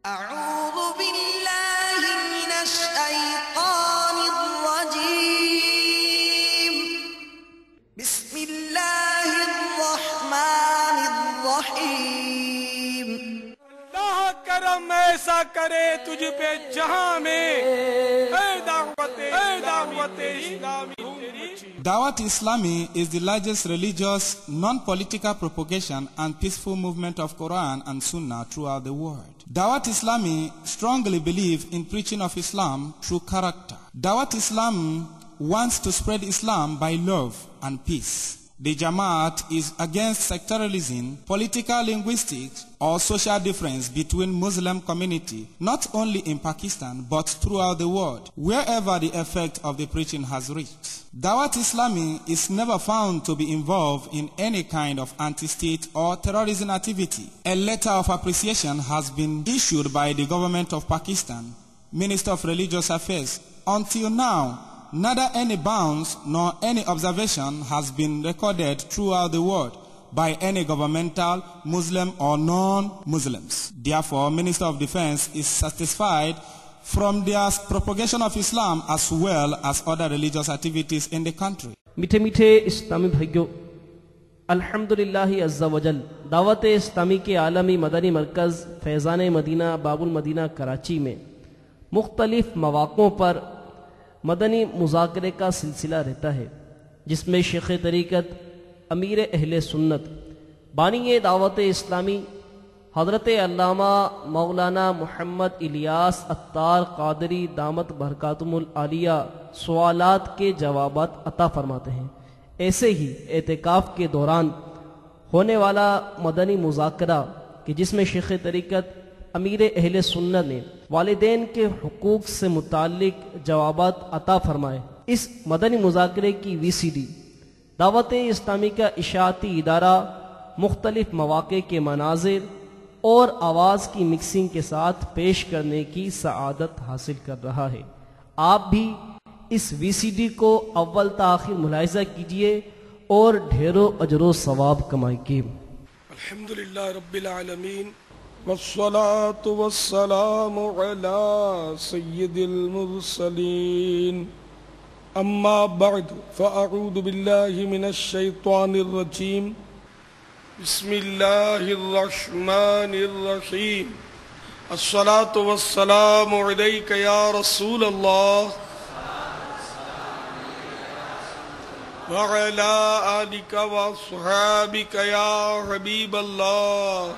أعوذ بالله من الشيطان الرجيم بسم الله الرحمن الرحيم اللہ کرم ایسا کرے تجھ پہ جہاں میں اے دعوت اسلامی تیری Dawat Islami is the largest religious, non-political propagation and peaceful movement of Quran and Sunnah throughout the world. Dawat Islami strongly believes in preaching of Islam through character. Dawat Islam wants to spread Islam by love and peace. The Jamaat is against sectarianism, political linguistics, or social difference between Muslim community, not only in Pakistan, but throughout the world, wherever the effect of the preaching has reached. Dawat Islami is never found to be involved in any kind of anti-state or terrorism activity. A letter of appreciation has been issued by the government of Pakistan, Minister of Religious Affairs. Until now, neither any bounds nor any observation has been recorded throughout the world by any governmental, Muslim or non-Muslims. Therefore, Minister of Defense is satisfied from their propagation of Islam as well as other religious activities in the country. میٹھے میٹھے اسلامی بھائیوں، الحمدللہ عز وجل دعوت اسلامی کے عالمی مدنی مرکز فیضان مدینہ باب المدینہ کراچی میں مختلف مواقعوں پر مدنی مذاکرے کا سلسلہ رہتا ہے، جس میں شیخ طریقت امیر اہل سنت بانی دعوت اسلامی حضرت علامہ مولانا محمد الیاس عطار قادری دامت برکاتہم العالیہ سوالات کے جوابات عطا فرماتے ہیں۔ ایسے ہی اعتکاف کے دوران ہونے والا مدنی مذاکرہ کہ جس میں شیخ طریقت امیر اہل سنت نے والدین کے حقوق سے متعلق جوابات عطا فرمائے، اس مدنی مذاکرے کی VCD دعوت اسلامی کا اشاعتی ادارہ مختلف مواقع کے مناظر اور آواز کی مکسنگ کے ساتھ پیش کرنے کی سعادت حاصل کر رہا ہے۔ آپ بھی اس VCD کو اول تا آخر ملاحظہ کیجئے اور ڈھیروں اجر و ثواب کمائیے۔ الحمدللہ رب العالمین والصلاة والسلام على سید المرسلین، اما بعد فاعوذ باللہ من الشیطان الرجیم، بسم اللہ الرحمن الرحیم، الصلاة والسلام علیک یا رسول اللہ وعلی آلک واصحابک یا حبیب اللہ،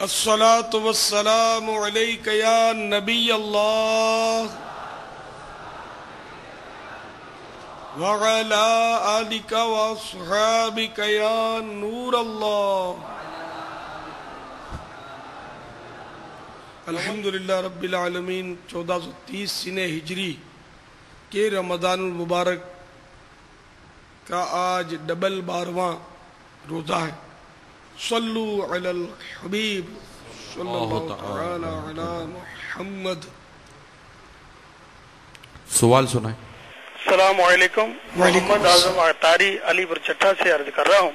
الصلاة والسلام علیک یا نبی اللہ وعلی آلک واصحابک یا نور اللہ۔ الحمدللہ رب العالمین 1430 سنہ ہجری کے رمضان المبارک کا آج ڈبل 12واں روزہ ہے۔ صلو علی الحبیب صلی اللہ تعالی علی محمد۔ سوال سنائیں۔ السلام علیکم، محمد اعظم عطاری علی برچٹھا سے عرض کر رہا ہوں۔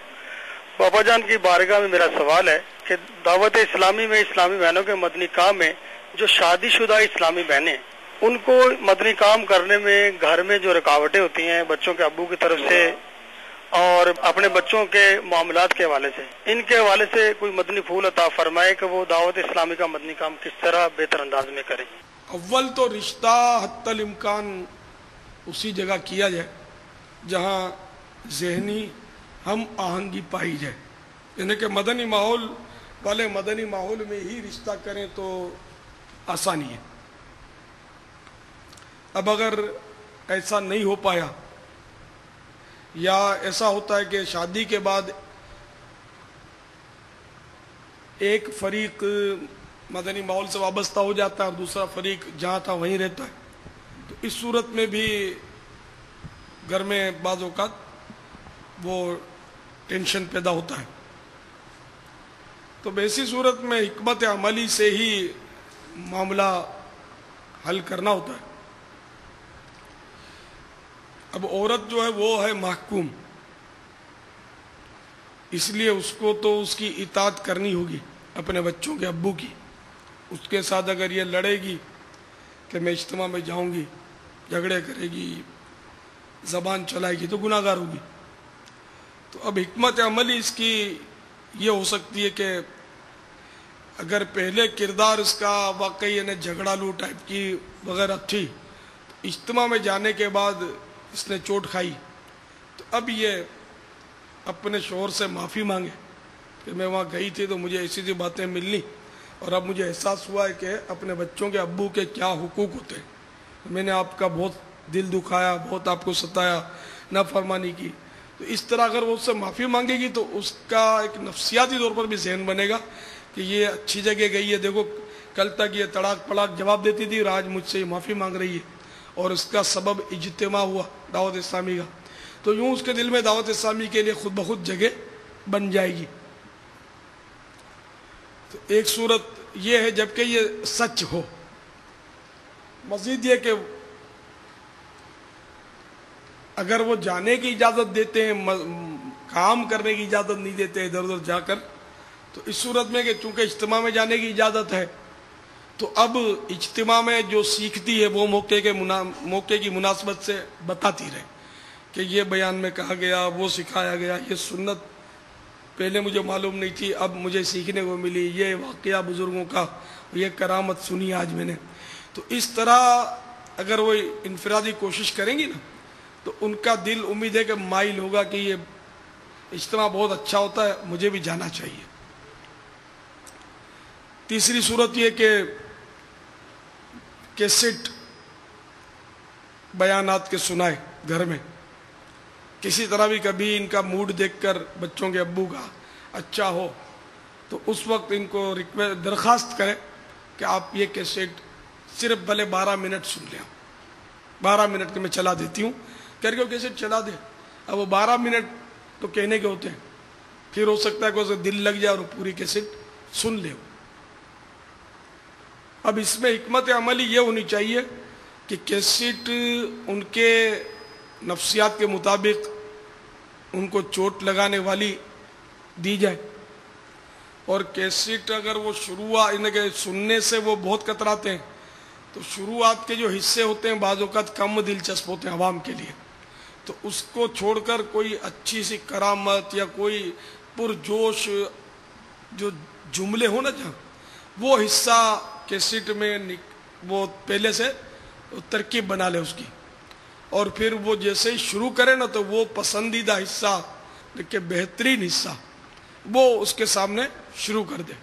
بابا جان کی بارگاہ میں میرا سوال ہے کہ دعوت اسلامی میں اسلامی بہنوں کے مدنی کام میں جو شادی شدہ اسلامی بہنیں ہیں، ان کو مدنی کام کرنے میں گھر میں جو رکاوٹیں ہوتی ہیں بچوں کے ابو کی طرف سے اور اپنے بچوں کے معاملات کے حوالے سے، ان کے حوالے سے کوئی مدنی پھول عطا فرمائے کہ وہ دعوت اسلامی کا مدنی کام کس طرح بہتر انداز میں کریں۔ اول تو رشتہ حتی الامکان اسی جگہ کیا جائے جہاں ذہنی ہم آہنگی پائی جائے، یعنی کہ مدنی ماحول والے مدنی ماحول میں ہی رشتہ کریں تو آسانی ہے۔ اب اگر ایسا نہیں ہو پایا یا ایسا ہوتا ہے کہ شادی کے بعد ایک فریق مدنی ماحول سے وابستہ ہو جاتا ہے اور دوسرا فریق جہاں تھا وہیں رہتا ہے، تو اس صورت میں بھی گھر میں بعض اوقات وہ ٹینشن پیدا ہوتا ہے۔ تو ایسی صورت میں حکمت عملی سے ہی معاملہ حل کرنا ہوتا ہے۔ اب عورت جو ہے وہ ہے محکوم، اس لیے اس کو تو اس کی اطاعت کرنی ہوگی اپنے بچوں کے ابو کی. اس کے ساتھ اگر یہ لڑے گی کہ میں اجتماع میں جاؤں گی، جھگڑے کرے گی، زبان چلائے گی، تو گناہ گار ہوگی. تو اب حکمت عملی اس کی یہ ہو سکتی ہے کہ اگر پہلے کردار اس کا واقعی یعنی جھگڑالو ٹائپ کی وغیرہ تھی، تو اجتماع میں جانے کے بعد اس نے چوٹ کھائی، تو اب یہ اپنے شوہر سے معافی مانگے کہ میں وہاں گئی تھی تو مجھے ایسی باتیں ملنی، اور اب مجھے احساس ہوا ہے کہ اپنے بچوں کے ابو کے کیا حقوق ہوتے ہیں، میں نے آپ کا بہت دل دکھایا، بہت آپ کو ستایا، نافرمانی کی. تو اس طرح اگر وہ اس سے معافی مانگے گی تو اس کا ایک نفسیاتی طور پر بھی ذہن بنے گا کہ یہ اچھی جگہ گئی ہے، دیکھو کل تک یہ تڑاک پڑاک جواب دیتی تھی اور آج مجھ سے یہ معافی مانگ رہی ہے، اور اس کا سبب اجتماع ہوا دعوت اسلامی کا. تو یوں اس کے دل میں دعوت اسلامی کے لیے خود بخود جگہ بن جائے گی. تو ایک صورت یہ ہے جبکہ یہ سچ ہو. مزید یہ کہ اگر وہ جانے کی اجازت دیتے ہیں، کام کرنے کی اجازت نہیں دیتے ادھر ادھر جا کر، تو اس صورت میں کہ چونکہ اجتماع میں جانے کی اجازت ہے تو اب اجتماع میں جو سیکھتی ہے وہ موقع کی مناسبت سے بتاتی رہے کہ یہ بیان میں کہا گیا، وہ سکھایا گیا، یہ سنت پہلے مجھے معلوم نہیں تھی، اب مجھے سیکھنے کو ملی، یہ واقعہ بزرگوں کا، یہ کرامت سنی آج میں نے. تو اس طرح اگر وہ انفرادی کوشش کریں گی نا تو ان کا دل امید ہے کہ مائل ہوگا کہ یہ اجتماع بہت اچھا ہوتا ہے، مجھے بھی جانا چاہیے. تیسری صورت یہ کہ کیسٹ بیانات کے سنائے گھر میں، کسی طرح بھی کبھی ان کا موڈ دیکھ کر بچوں کے ابو کا اچھا ہو تو اس وقت ان کو درخواست کرے کہ آپ یہ کیسٹ صرف بھلے 12 منٹ سن لیں، 12 منٹ کے میں چلا دیتی ہوں کر کے وہ کیسٹ چلا دے. اب وہ 12 منٹ تو کہنے کے ہوتے ہیں، پھر ہو سکتا ہے کہ اسے دل لگ جائے اور وہ پوری کیسٹ سن لے. اب اس میں حکمت عملی یہ ہونی چاہیے کہ کیسٹ ان کے نفسیات کے مطابق ان کو چوٹ لگانے والی دی جائے، اور کیسٹ اگر وہ ان کے سننے سے وہ بہت کتراتے ہیں تو شروعات کے جو حصے ہوتے ہیں بعض اوقات کم دلچسپ ہوتے ہیں عوام کے لیے، تو اس کو چھوڑ کر کوئی اچھی سی کرامت یا کوئی پرجوش جو جملے ہو نا جہاں وہ حصہ کیسٹ میں وہ پہلے سے ترکیب بنا لے اس کی، اور پھر وہ جیسے ہی شروع کرے نا تو وہ پسندیدہ حصہ کہ بہترین حصہ وہ اس کے سامنے شروع کر دے،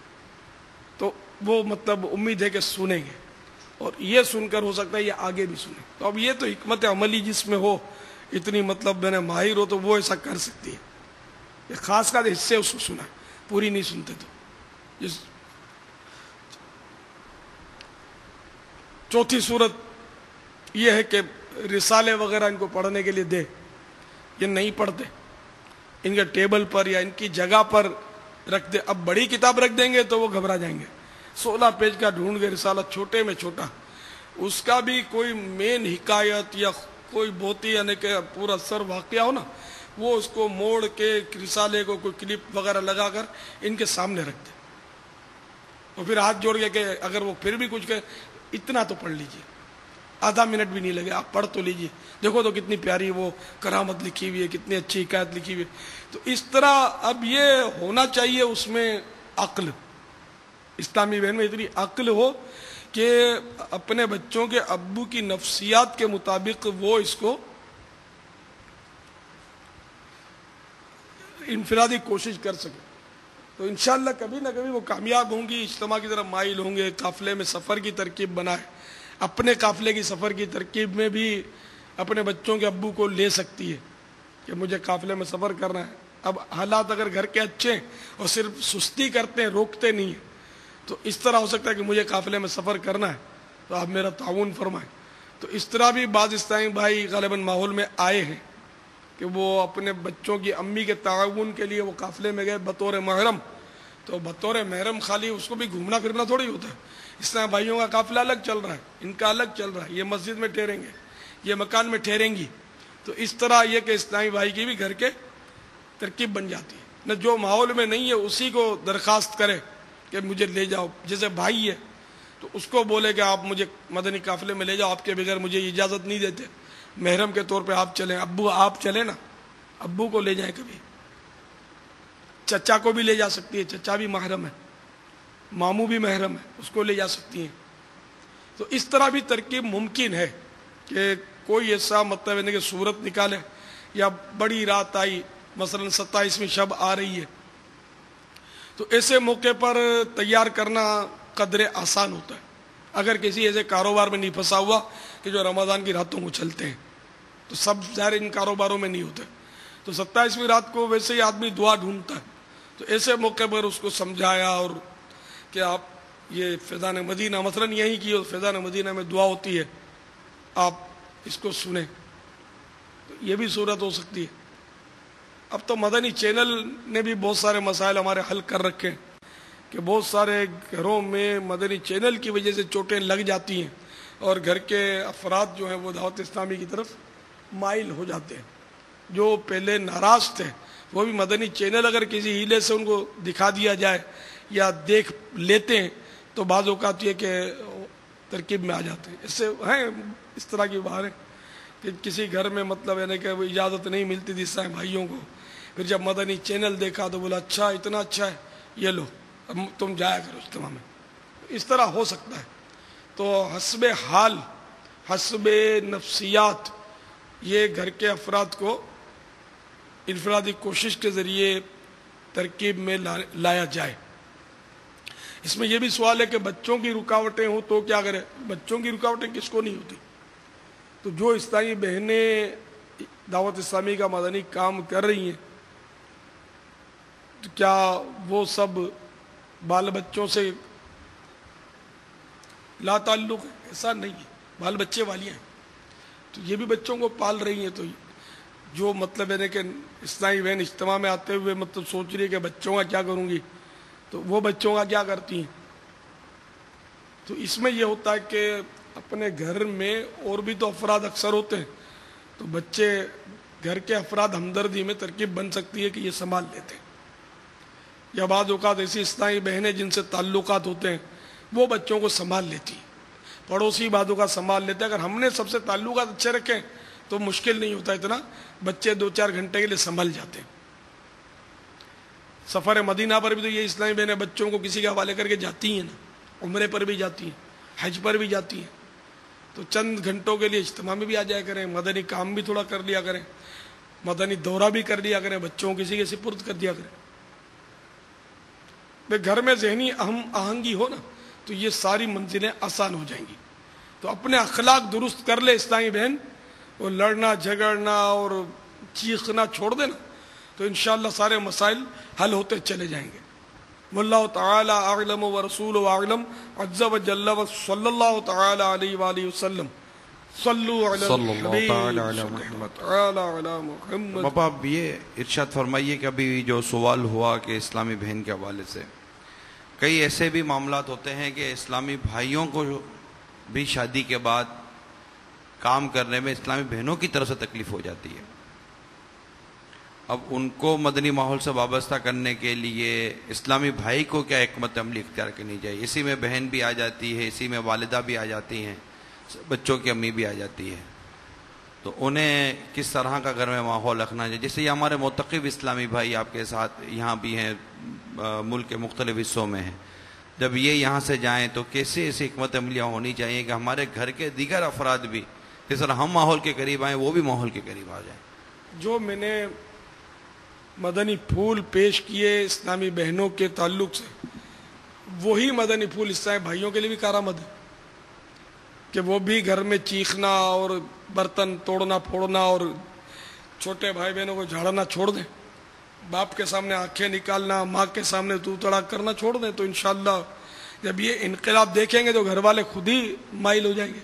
تو وہ مطلب امید ہے کہ سنیں گے، اور یہ سن کر ہو سکتا ہے یہ آگے بھی سنیں. تو اب یہ تو حکمت عملی جس میں ہو اتنی مطلب میں نے ماہر ہو تو وہ ایسا کر سکتی ہے. یہ خاص کر حصے اس کو سنا پوری نہیں سنتے تو. چوتھی صورت یہ ہے کہ رسالے وغیرہ ان کو پڑھنے کے لیے دے، یہ نہیں پڑھتے، ان کے ٹیبل پر یا ان کی جگہ پر رکھ دے. اب بڑی کتاب رکھ دیں گے تو وہ گھبرا جائیں گے، 16 پیج کا ڈھونڈ گئے رسالہ چھوٹے میں چھوٹا، اس کا بھی کوئی مین حکایت یا کوئی بہت ہی یعنی کہ پورا سر واقعہ ہو نا وہ اس کو موڑ کے رسالے کو کوئی کلپ وغیرہ لگا کر ان کے سامنے رکھ دے، اور پھر ہاتھ جوڑ کے کہ اگر وہ پھر بھی کچھ کہ اتنا تو پڑھ لیجئے، آدھا منٹ بھی نہیں لگے، آپ پڑھ تو لیجئے، دیکھو تو کتنی پیاری وہ کرامت لکھی ہوئی ہے، کتنی اچھی حکایت لکھی ہوئی ہے. تو اس طرح اب یہ ہونا چاہیے اس میں عقل، اسلامی بہن میں اتنی عقل ہو کہ اپنے بچوں کے ابو کی نفسیات کے مطابق وہ اس کو انفرادی کوشش کر سکے. تو انشاءاللہ کبھی نہ کبھی وہ کامیاب ہوں گی، اجتماع کی طرف مائل ہوں گے، قافلے میں سفر کی ترکیب بنائے، اپنے قافلے کی سفر کی ترکیب میں بھی اپنے بچوں کے ابو کو لے سکتی ہے کہ مجھے قافلے میں سفر کرنا ہے. اب حالات اگر گھر کے اچھے ہیں اور صرف سستی کرتے ہیں، روکتے نہیں ہیں، تو اس طرح ہو سکتا ہے کہ مجھے قافلے میں سفر کرنا ہے تو آپ میرا تعاون فرمائیں. تو اس طرح بھی بعض اسلامی بھائی غالباً ماحول میں آئے ہیں کہ وہ اپنے بچوں کی امی کے تعاون کے لیے وہ قافلے میں گئے بطور محرم. تو بطور محرم خالی اس کو بھی گھومنا پھرنا تھوڑی ہوتا ہے، اسلامی بھائیوں کا قافلہ الگ چل رہا ہے، ان کا الگ چل رہا ہے، یہ مسجد میں ٹھہریں گے، یہ مکان میں ٹھہریں گی. تو اس طرح یہ کہ اسلامی بھائی کی بھی گھر کے ترکیب بن جاتی ہے. نہ جو ماحول میں نہیں ہے اسی کو درخواست کرے کہ مجھے لے جاؤ. جیسے بھائی ہے تو اس کو بولے کہ آپ مجھے مدنی قافلے میں لے جاؤ, آپ کے بغیر مجھے اجازت نہیں دیتے, محرم کے طور پہ آپ چلیں. ابو آپ چلیں نا, ابو کو لے جائیں کبھی. چچا کو بھی لے جا سکتی ہے, چچا بھی محرم ہے, ماموں بھی محرم ہے, اس کو لے جا سکتی ہیں. تو اس طرح بھی ترکیب ممکن ہے کہ کوئی ایسا مطلب ہے کہ صورت نکالے, یا بڑی رات آئی مثلا 27ویں شب آ رہی ہے, تو ایسے موقع پر تیار کرنا قدر آسان ہوتا ہے. اگر کسی ایسے کاروبار میں نہیں پھنسا ہوا کہ جو رمضان کی راتوں کو چلتے ہیں, تو سب ظاہر ان کاروباروں میں نہیں ہوتے, تو 27ویں رات کو ویسے ہی آدمی دعا ڈھونڈتا ہے. تو ایسے موقع پر اس کو سمجھایا اور کہ آپ یہ فیضان مدینہ مثلا یہی کی, فیضان مدینہ میں دعا ہوتی ہے, آپ اس کو سنیں, تو یہ بھی صورت ہو سکتی ہے. اب تو مدنی چینل نے بھی بہت سارے مسائل ہمارے حل کر رکھے ہیں کہ بہت سارے گھروں میں مدنی چینل کی وجہ سے چوٹیں لگ جاتی ہیں اور گھر کے افراد جو ہیں وہ دعوت اسلامی کی طرف مائل ہو جاتے ہیں. جو پہلے ناراض تھے وہ بھی مدنی چینل اگر کسی ہیلے سے ان کو دکھا دیا جائے یا دیکھ لیتے ہیں تو بعض اوقات یہ کہ ترکیب میں آ جاتے ہیں. اس سے ہیں اس طرح کی باتیں کہ کسی گھر میں مطلب ہے نا کہ وہ اجازت نہیں ملتی تھی سائیں بھائیوں کو, پھر جب مدنی چینل دیکھا تو بولا اچھا اتنا اچھا ہے, یہ لو اب تم جایا کرو اجتماع میں. اس طرح ہو سکتا ہے. تو حسب حال, حسب نفسیات, یہ گھر کے افراد کو انفرادی کوشش کے ذریعے ترکیب میں لایا جائے. اس میں یہ بھی سوال ہے کہ بچوں کی رکاوٹیں ہوں تو کیا کرے. بچوں کی رکاوٹیں کس کو نہیں ہوتی. تو جو اسلامی بہنیں دعوت اسلامی کا مدنی کام کر رہی ہیں تو کیا وہ سب بال بچوں سے لا تعلق ہے؟ ایسا نہیں ہے, بال بچے والی ہیں, تو یہ بھی بچوں کو پال رہی ہیں. تو جو مطلب ہے کہ اسلامی بہن اجتماع میں آتے ہوئے مطلب سوچ رہی ہے کہ بچوں کا کیا کروں گی, تو وہ بچوں کا کیا کرتی ہیں. تو اس میں یہ ہوتا ہے کہ اپنے گھر میں اور بھی تو افراد اکثر ہوتے ہیں, تو بچے گھر کے افراد ہمدردی میں ترکیب بن سکتی ہے کہ یہ سنبھال لیتے ہیں. یا بعض اوقات ایسی اسلامی بہنیں جن سے تعلقات ہوتے ہیں وہ بچوں کو سنبھال لیتی ہیں, پڑوسی بعض اوقات سنبھال لیتے ہیں. اگر ہم نے سب سے تعلقات اچھے رکھے تو مشکل نہیں ہوتا اتنا, بچے 2-4 گھنٹے کے لیے سنبھل جاتے ہیں. سفر مدینہ پر بھی تو یہ اسلامی بہنیں بچوں کو کسی کے حوالے کر کے جاتی ہیں نا, عمرے پر بھی جاتی ہیں, حج پر بھی جاتی ہیں. تو چند گھنٹوں کے لیے اجتماع میں بھی آ جایا کریں, مدنی کام بھی تھوڑا کر لیا کریں, مدنی دورہ بھی کر لیا کریں, بچوں کو کسی کے سپرد کر دیا کریں. گھر میں ذہنی آہنگی ہو نا تو یہ ساری منزلیں آسان ہو جائیں گی. تو اپنے اخلاق درست کر لے اسلامی بہن, اور لڑنا جھگڑنا اور چیخنا چھوڑ دینا, تو انشاءاللہ سارے مسائل حل ہوتے چلے جائیں گے. واللہ تعالی اعلم ورسولہ اعلم عز وجل صلی اللہ تعالی علیہ وآلہ وسلم. صلو علی الحبیب تعالی علی محمد. بابا اب یہ ارشاد فرمائیے کہ ابھی جو سوال ہوا کہ اسلامی بہن کے حوالے سے, کئی ایسے بھی معاملات ہوتے ہیں کہ اسلامی بھائیوں کو بھی شادی کے بعد کام کرنے میں اسلامی بہنوں کی طرف سے تکلیف ہو جاتی ہے. اب ان کو مدنی ماحول سے وابستہ کرنے کے لیے اسلامی بھائی کو کیا حکمت عملی اختیار کرنی چاہیے؟ اسی میں بہن بھی آ جاتی ہے, اسی میں والدہ بھی آ جاتی ہیں, بچوں کی امی بھی آ جاتی ہے. تو انہیں کس طرح کا گھر میں ماحول رکھنا چاہیے؟ جیسے یہ ہمارے متقب اسلامی بھائی آپ کے ساتھ یہاں بھی ہیں, ملک کے مختلف حصوں میں ہیں, جب یہ یہاں سے جائیں تو کیسے ایسی حکمت عملیاں ہونی چاہیے کہ ہمارے گھر کے دیگر افراد بھی جس طرح ہم ماحول کے قریب آئیں وہ بھی ماحول کے قریب آ جائیں. جو میں نے مدنی پھول پیش کیے اسلامی بہنوں کے تعلق سے, وہی مدنی پھول اسلامی بھائیوں کے لیے بھی کارآمد ہے کہ وہ بھی گھر میں چیخنا اور برتن توڑنا پھوڑنا اور چھوٹے بھائی بہنوں کو جھاڑنا چھوڑ دیں, باپ کے سامنے آنکھیں نکالنا, ماں کے سامنے تو تڑاک کرنا چھوڑ دیں. تو انشاءاللہ جب یہ انقلاب دیکھیں گے تو گھر والے خود ہی مائل ہو جائیں گے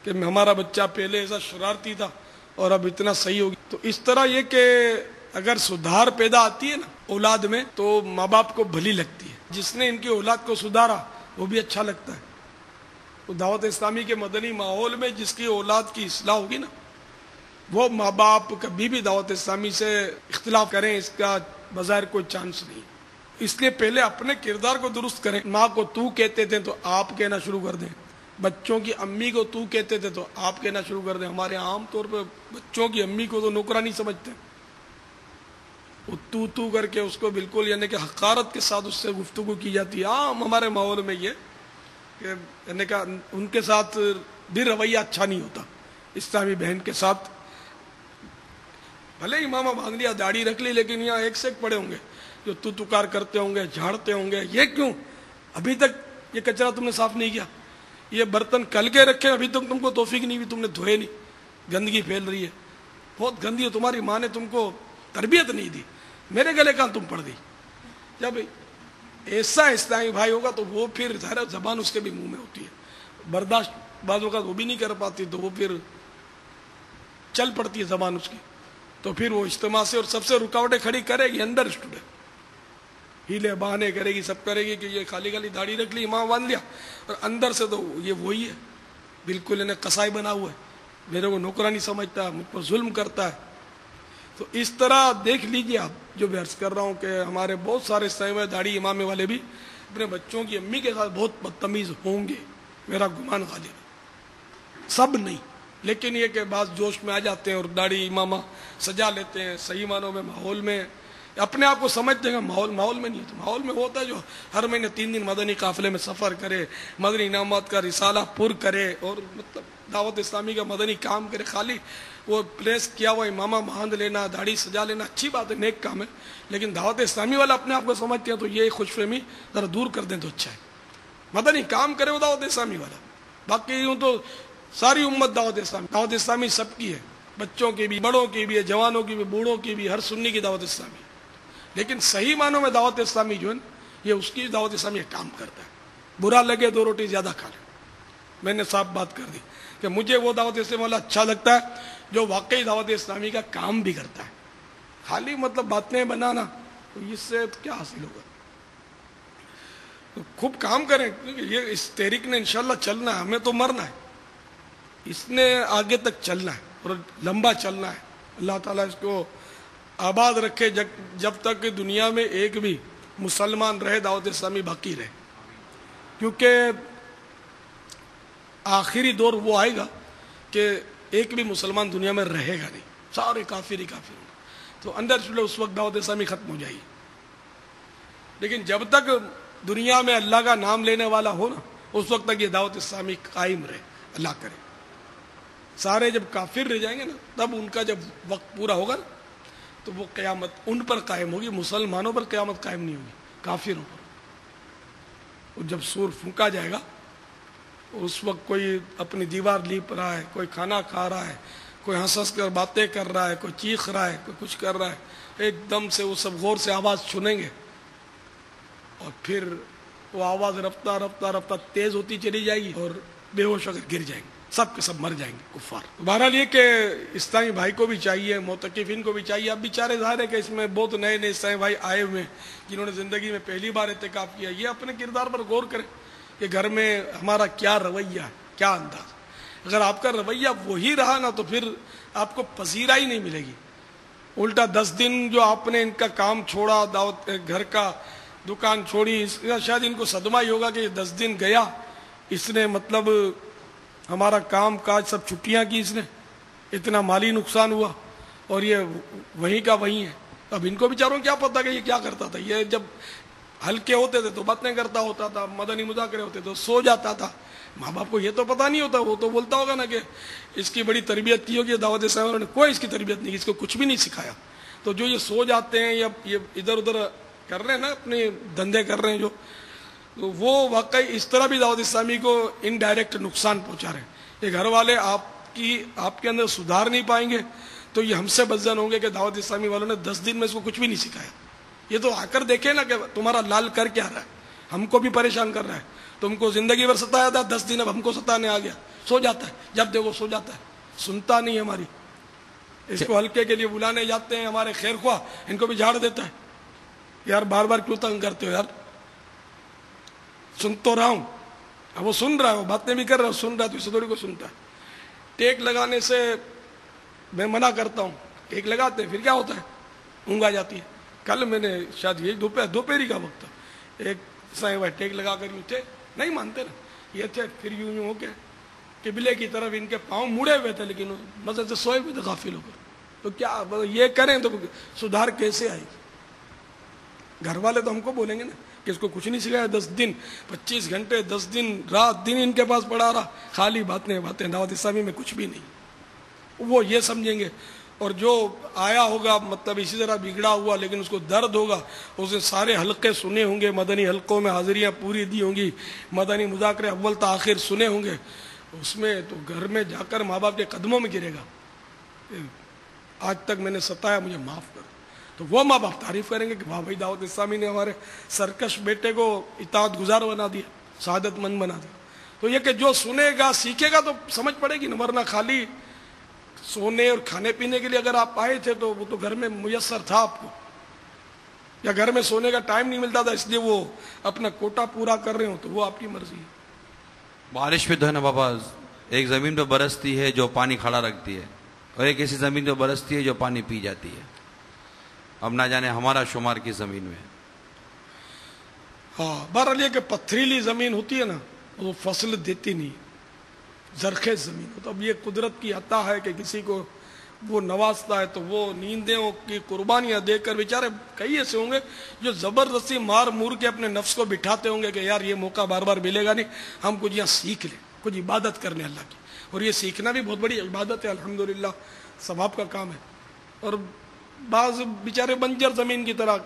کہ ہمارا بچہ پہلے ایسا شرارتی تھا اور اب اتنا صحیح ہو گیا. تو اس طرح یہ کہ اگر سدھار پیدا آتی ہے نا اولاد میں تو ماں باپ کو بھلی لگتی ہے. جس نے ان کی اولاد کو سدھارا وہ بھی اچھا لگتا ہے. تو دعوت اسلامی کے مدنی ماحول میں جس کی اولاد کی اصلاح ہوگی نا, وہ ماں باپ کبھی بھی دعوت اسلامی سے اختلاف کریں اس کا بظاہر کوئی چانس نہیں. اس لیے پہلے اپنے کردار کو درست کریں. ماں کو تو کہتے تھے تو آپ کہنا شروع کر دیں. بچوں کی امی کو تو کہتے تھے تو آپ کہنا شروع کر دیں. ہمارے عام طور پہ بچوں کی امی کو تو نوکرانی سمجھتے ہیں. وہ تو کر کے اس کو بالکل یعنی کہ حقارت کے ساتھ اس سے گفتگو کی جاتی ہے. عام ہمارے ماحول میں یہ کہ یعنی کہ ان کے ساتھ بھی رویہ اچھا نہیں ہوتا. اسلامی بہن کے ساتھ بھلے امامہ باندھ لیا, داڑھی رکھ لی, لیکن یہاں ایک سے ایک پڑے ہوں گے جو تکار کرتے ہوں گے, جھاڑتے ہوں گے. یہ کیوں؟ ابھی تک یہ کچرا تم نے صاف نہیں کیا, یہ برتن کل کے رکھے, ابھی تک تم کو توفیق نہیں ہوئی, تم نے دھوئے نہیں, گندگی پھیل رہی ہے, بہت گندی ہے, تمہاری ماں نے تم کو تربیت نہیں دی, میرے گلے کہاں تم پڑ دی. جب ایسا اسلامی بھائی ہوگا تو وہ پھر ظاہر زبان اس کے بھی منہ میں ہوتی ہے, برداشت بعض اوقات وہ بھی نہیں کر پاتی, تو وہ پھر چل پڑتی ہے زبان اس کی. تو پھر وہ اجتماع سے اور سب سے رکاوٹیں کھڑی کرے گی, انڈر اسٹوڈنٹ ہیلے بہانے کرے گی, سب کرے گی کہ یہ خالی خالی داڑھی رکھ لی, امام باندھ لیا, اور اندر سے تو یہ وہی ہے, بالکل انہیں قصائی بنا ہوا ہے, میرے کو نوکرانی سمجھتا ہے, مجھ پر ظلم کرتا ہے. تو اس طرح دیکھ لیجئے آپ, جو میں عرض کر رہا ہوں کہ ہمارے بہت سارے سیوے داڑھی امامے والے بھی اپنے بچوں کی امی کے ساتھ بہت بدتمیز ہوں گے, میرا گمان غالب ہے. سب نہیں, لیکن یہ کہ بعض جوش میں آ جاتے ہیں اور داڑھی امامہ سجا لیتے ہیں, صحیح معنوں میں ماحول میں اپنے آپ کو سمجھتے ہیں. ماحول میں نہیں ہے. تو ماحول میں ہوتا ہے جو ہر مہینے 3 دن مدنی قافلے میں سفر کرے, مدنی انعامات کا رسالہ پر کرے, اور مطلب دعوت اسلامی کا مدنی کام کرے. خالی وہ پلیس کیا ہوا امامہ باندھ لینا, داڑھی سجا لینا اچھی بات ہے, نیک کام ہے, لیکن دعوت اسلامی والا اپنے آپ کو سمجھتے ہیں, تو یہ خوش فہمی ذرا دور کر دیں تو اچھا ہے. مدنی کام کرے وہ دعوت اسلامی والا, باقی یوں تو ساری امت دعوت اسلامی سب کی ہے, بچوں کی بھی, بڑوں کی بھی ہے, جوانوں کی بھی, بوڑھوں کی بھی, ہر سنی کی دعوت اسلامی. لیکن صحیح معنوں میں دعوت اسلامی جو ہے یہ اس کی دعوت اسلامی کام کرتا ہے. برا لگے 2 روٹی زیادہ کھا لے, میں نے صاف بات کر دی کہ مجھے وہ دعوت اسلامی والا اچھا لگتا ہے جو واقعی دعوت اسلامی کا کام بھی کرتا ہے. خالی مطلب باتیں بنانا, تو اس سے کیا حاصل ہوگا؟ تو خوب کام کریں, کیونکہ یہ اس تحریک نے انشاءاللہ چلنا ہے, ہمیں تو مرنا ہے, اس نے آگے تک چلنا ہے اور لمبا چلنا ہے. اللہ تعالیٰ اس کو آباد رکھے جب تک دنیا میں ایک بھی مسلمان رہے, دعوت اسلامی باقی رہے. کیونکہ آخری دور وہ آئے گا کہ ایک بھی مسلمان دنیا میں رہے گا نہیں, سارے کافر ہی کافر ہوں گے. تو اندر چلے اس وقت دعوت اسلامی ختم ہو جائے گی. لیکن جب تک دنیا میں اللہ کا نام لینے والا ہو نا, اس وقت تک یہ دعوت اسلامی قائم رہے. اللہ کرے سارے جب کافر رہ جائیں گے نا, تب ان کا جب وقت پورا ہوگا نا, تو وہ قیامت ان پر قائم ہوگی, مسلمانوں پر قیامت قائم نہیں ہوگی, کافروں پر. اور جب سور پھونکا جائے گا, اس وقت کوئی اپنی دیوار لیپ رہا ہے, کوئی کھانا کھا رہا ہے, کوئی ہنس کر باتیں کر رہا ہے, کوئی چیخ رہا ہے, کوئی کچھ کر رہا ہے, ایک دم سے وہ سب غور سے آواز سنیں گے, اور پھر وہ آواز رفتہ رفتہ رفتہ تیز ہوتی چلی جائے گی, اور بے ہوش ہو کر گر جائیں گے, سب کے سب مر جائیں گے کفار. بہرحال یہ کہ اسلامی بھائی کو بھی چاہیے, معتکفین کو بھی چاہیے. اب بیچارے ظاہر ہے کہ اس میں بہت نئے نئے اسلامی بھائی آئے ہوئے ہیں جنہوں نے زندگی میں پہلی بار اعتکاف کیا. یہ اپنے کردار پر غور کریں کہ گھر میں ہمارا کیا رویہ ہے, کیا انداز. اگر آپ کا رویہ وہی رہا نا, تو پھر آپ کو پذیرائی نہیں ملے گی. الٹا 10 دن جو آپ نے ان کا کام چھوڑا, دعوت گھر کا دکان چھوڑی, اس کا شاید ان کو صدمہ ہی ہوگا کہ یہ 10 دن گیا, اس نے مطلب ہمارا کام کاج سب چھٹیاں کی, اس نے اتنا مالی نقصان ہوا, اور یہ وہیں کا وہیں ہے. اب ان کو بیچاروں کیا پتا کہ یہ کیا کرتا تھا. یہ جب ہلکے ہوتے تھے تو باتیں کرتا ہوتا تھا, مدنی مذاکرے ہوتے تو سو جاتا تھا. ماں باپ کو یہ تو پتا نہیں ہوتا, وہ تو بولتا ہوگا نا کہ اس کی بڑی تربیت کی ہوگی دعوت اسلامی نے. کوئی اس کی تربیت نہیں, اس کو کچھ بھی نہیں سکھایا. تو جو یہ سو جاتے ہیں یا یہ ادھر ادھر کر رہے ہیں نا, اپنے دھندے کر رہے ہیں جو, تو وہ واقعی اس طرح بھی دعوت اسلامی کو انڈائریکٹ نقصان پہنچا رہے ہیں. یہ گھر والے آپ کے اندر سدھار نہیں پائیں گے, تو یہ ہم سے بدظن ہوں گے کہ دعوت اسلامی والوں نے 10 دن میں اس کو کچھ بھی نہیں سکھایا. یہ تو آ کر دیکھے نا کہ تمہارا لال کر کیا رہا ہے, ہم کو بھی پریشان کر رہا ہے. تم کو زندگی بھر ستایا تھا, 10 دن اب ہم کو ستانے آ گیا. سو جاتا ہے, جب دیکھو سو جاتا ہے, سنتا نہیں ہماری. اس کو ہلکے کے لیے بلانے جاتے ہیں ہمارے خیر خواہ, ان کو بھی جھاڑ دیتا ہے. یار بار بار کیوں تنگ کرتے ہو یار, سن تو رہا ہوں. اب وہ سن رہا ہے, وہ باتیں بھی کر رہا ہے, سن رہا ہے, تو اسے تھوڑی کو سنتا ہے. ٹیک لگانے سے میں منع کرتا ہوں, ٹیک لگاتے ہیں پھر کیا ہوتا ہے, اونگ آ جاتی ہے. کل میں نے شاید یہی دوپہری کا وقت تھا، ایک سائیں وہ ٹیک لگا کر یوں تھے، نہیں مانتے نا، یہ تھے، پھر یوں ہو کے قبلے کی طرف ان کے پاؤں مڑے ہوئے تھے، لیکن مزے سے سوئے ہوئے تھے غافل ہو کر. تو کیا یہ کریں تو سدھار کیسے آئے گی؟ گھر والے تو ہم کو بولیں گے نا کہ اس کو کچھ نہیں سکھایا، 10 دن 25 گھنٹے 10 دن رات دن ان کے پاس پڑا رہا، خالی باتیں، دعوت اسلامی میں کچھ بھی نہیں. وہ یہ سمجھیں گے. اور جو آیا ہوگا مطلب اسی طرح بگڑا ہوا لیکن اس کو درد ہوگا، اس نے سارے حلقے سنے ہوں گے، مدنی حلقوں میں حاضریاں پوری دی ہوں گی، مدنی مذاکرے اول تا آخر سنے ہوں گے، اس میں تو گھر میں جا کر ماں باپ کے قدموں میں گرے گا، آج تک میں نے ستایا، مجھے معاف کر. تو وہ ماں باپ تعریف کریں گے کہ واہ بھائی دعوت اسلامی نے ہمارے سرکش بیٹے کو اطاعت گزار بنا دیا، سعادت مند بنا دیا. تو یہ کہ جو سنے گا سیکھے گا تو سمجھ پڑے گی نا، ورنہ خالی سونے اور کھانے پینے کے لیے اگر آپ آئے تھے تو وہ تو گھر میں میسر تھا آپ کو، یا گھر میں سونے کا ٹائم نہیں ملتا تھا اس لیے وہ اپنا کوٹا پورا کر رہے ہوں تو وہ آپ کی مرضی ہے. بارش پہ تو ہے نا بابا، ایک زمین پہ برستی ہے جو پانی کھڑا رکھتی ہے، اور ایک ایسی زمین پہ برستی ہے جو پانی پی جاتی ہے. اب نہ جانے ہمارا شمار کی زمین میں. ہاں بہرحال یہ کہ پتھریلی زمین ہوتی ہے نا وہ فصل دیتی نہیں، زرخیز زمین ہو. تو اب یہ قدرت کی عطا ہے کہ کسی کو وہ نوازتا ہے تو وہ نیندوں کی قربانیاں دے کر بیچارے کئی ایسے ہوں گے جو زبردستی مار مور کے اپنے نفس کو بٹھاتے ہوں گے کہ یار یہ موقع بار بار ملے گا نہیں، ہم کچھ یہاں سیکھ لیں، کچھ عبادت کرنے اللہ کی. اور یہ سیکھنا بھی بہت بڑی عبادت ہے، الحمدللہ ثواب کا کام ہے. اور بعض بیچارے بنجر زمین کی طرح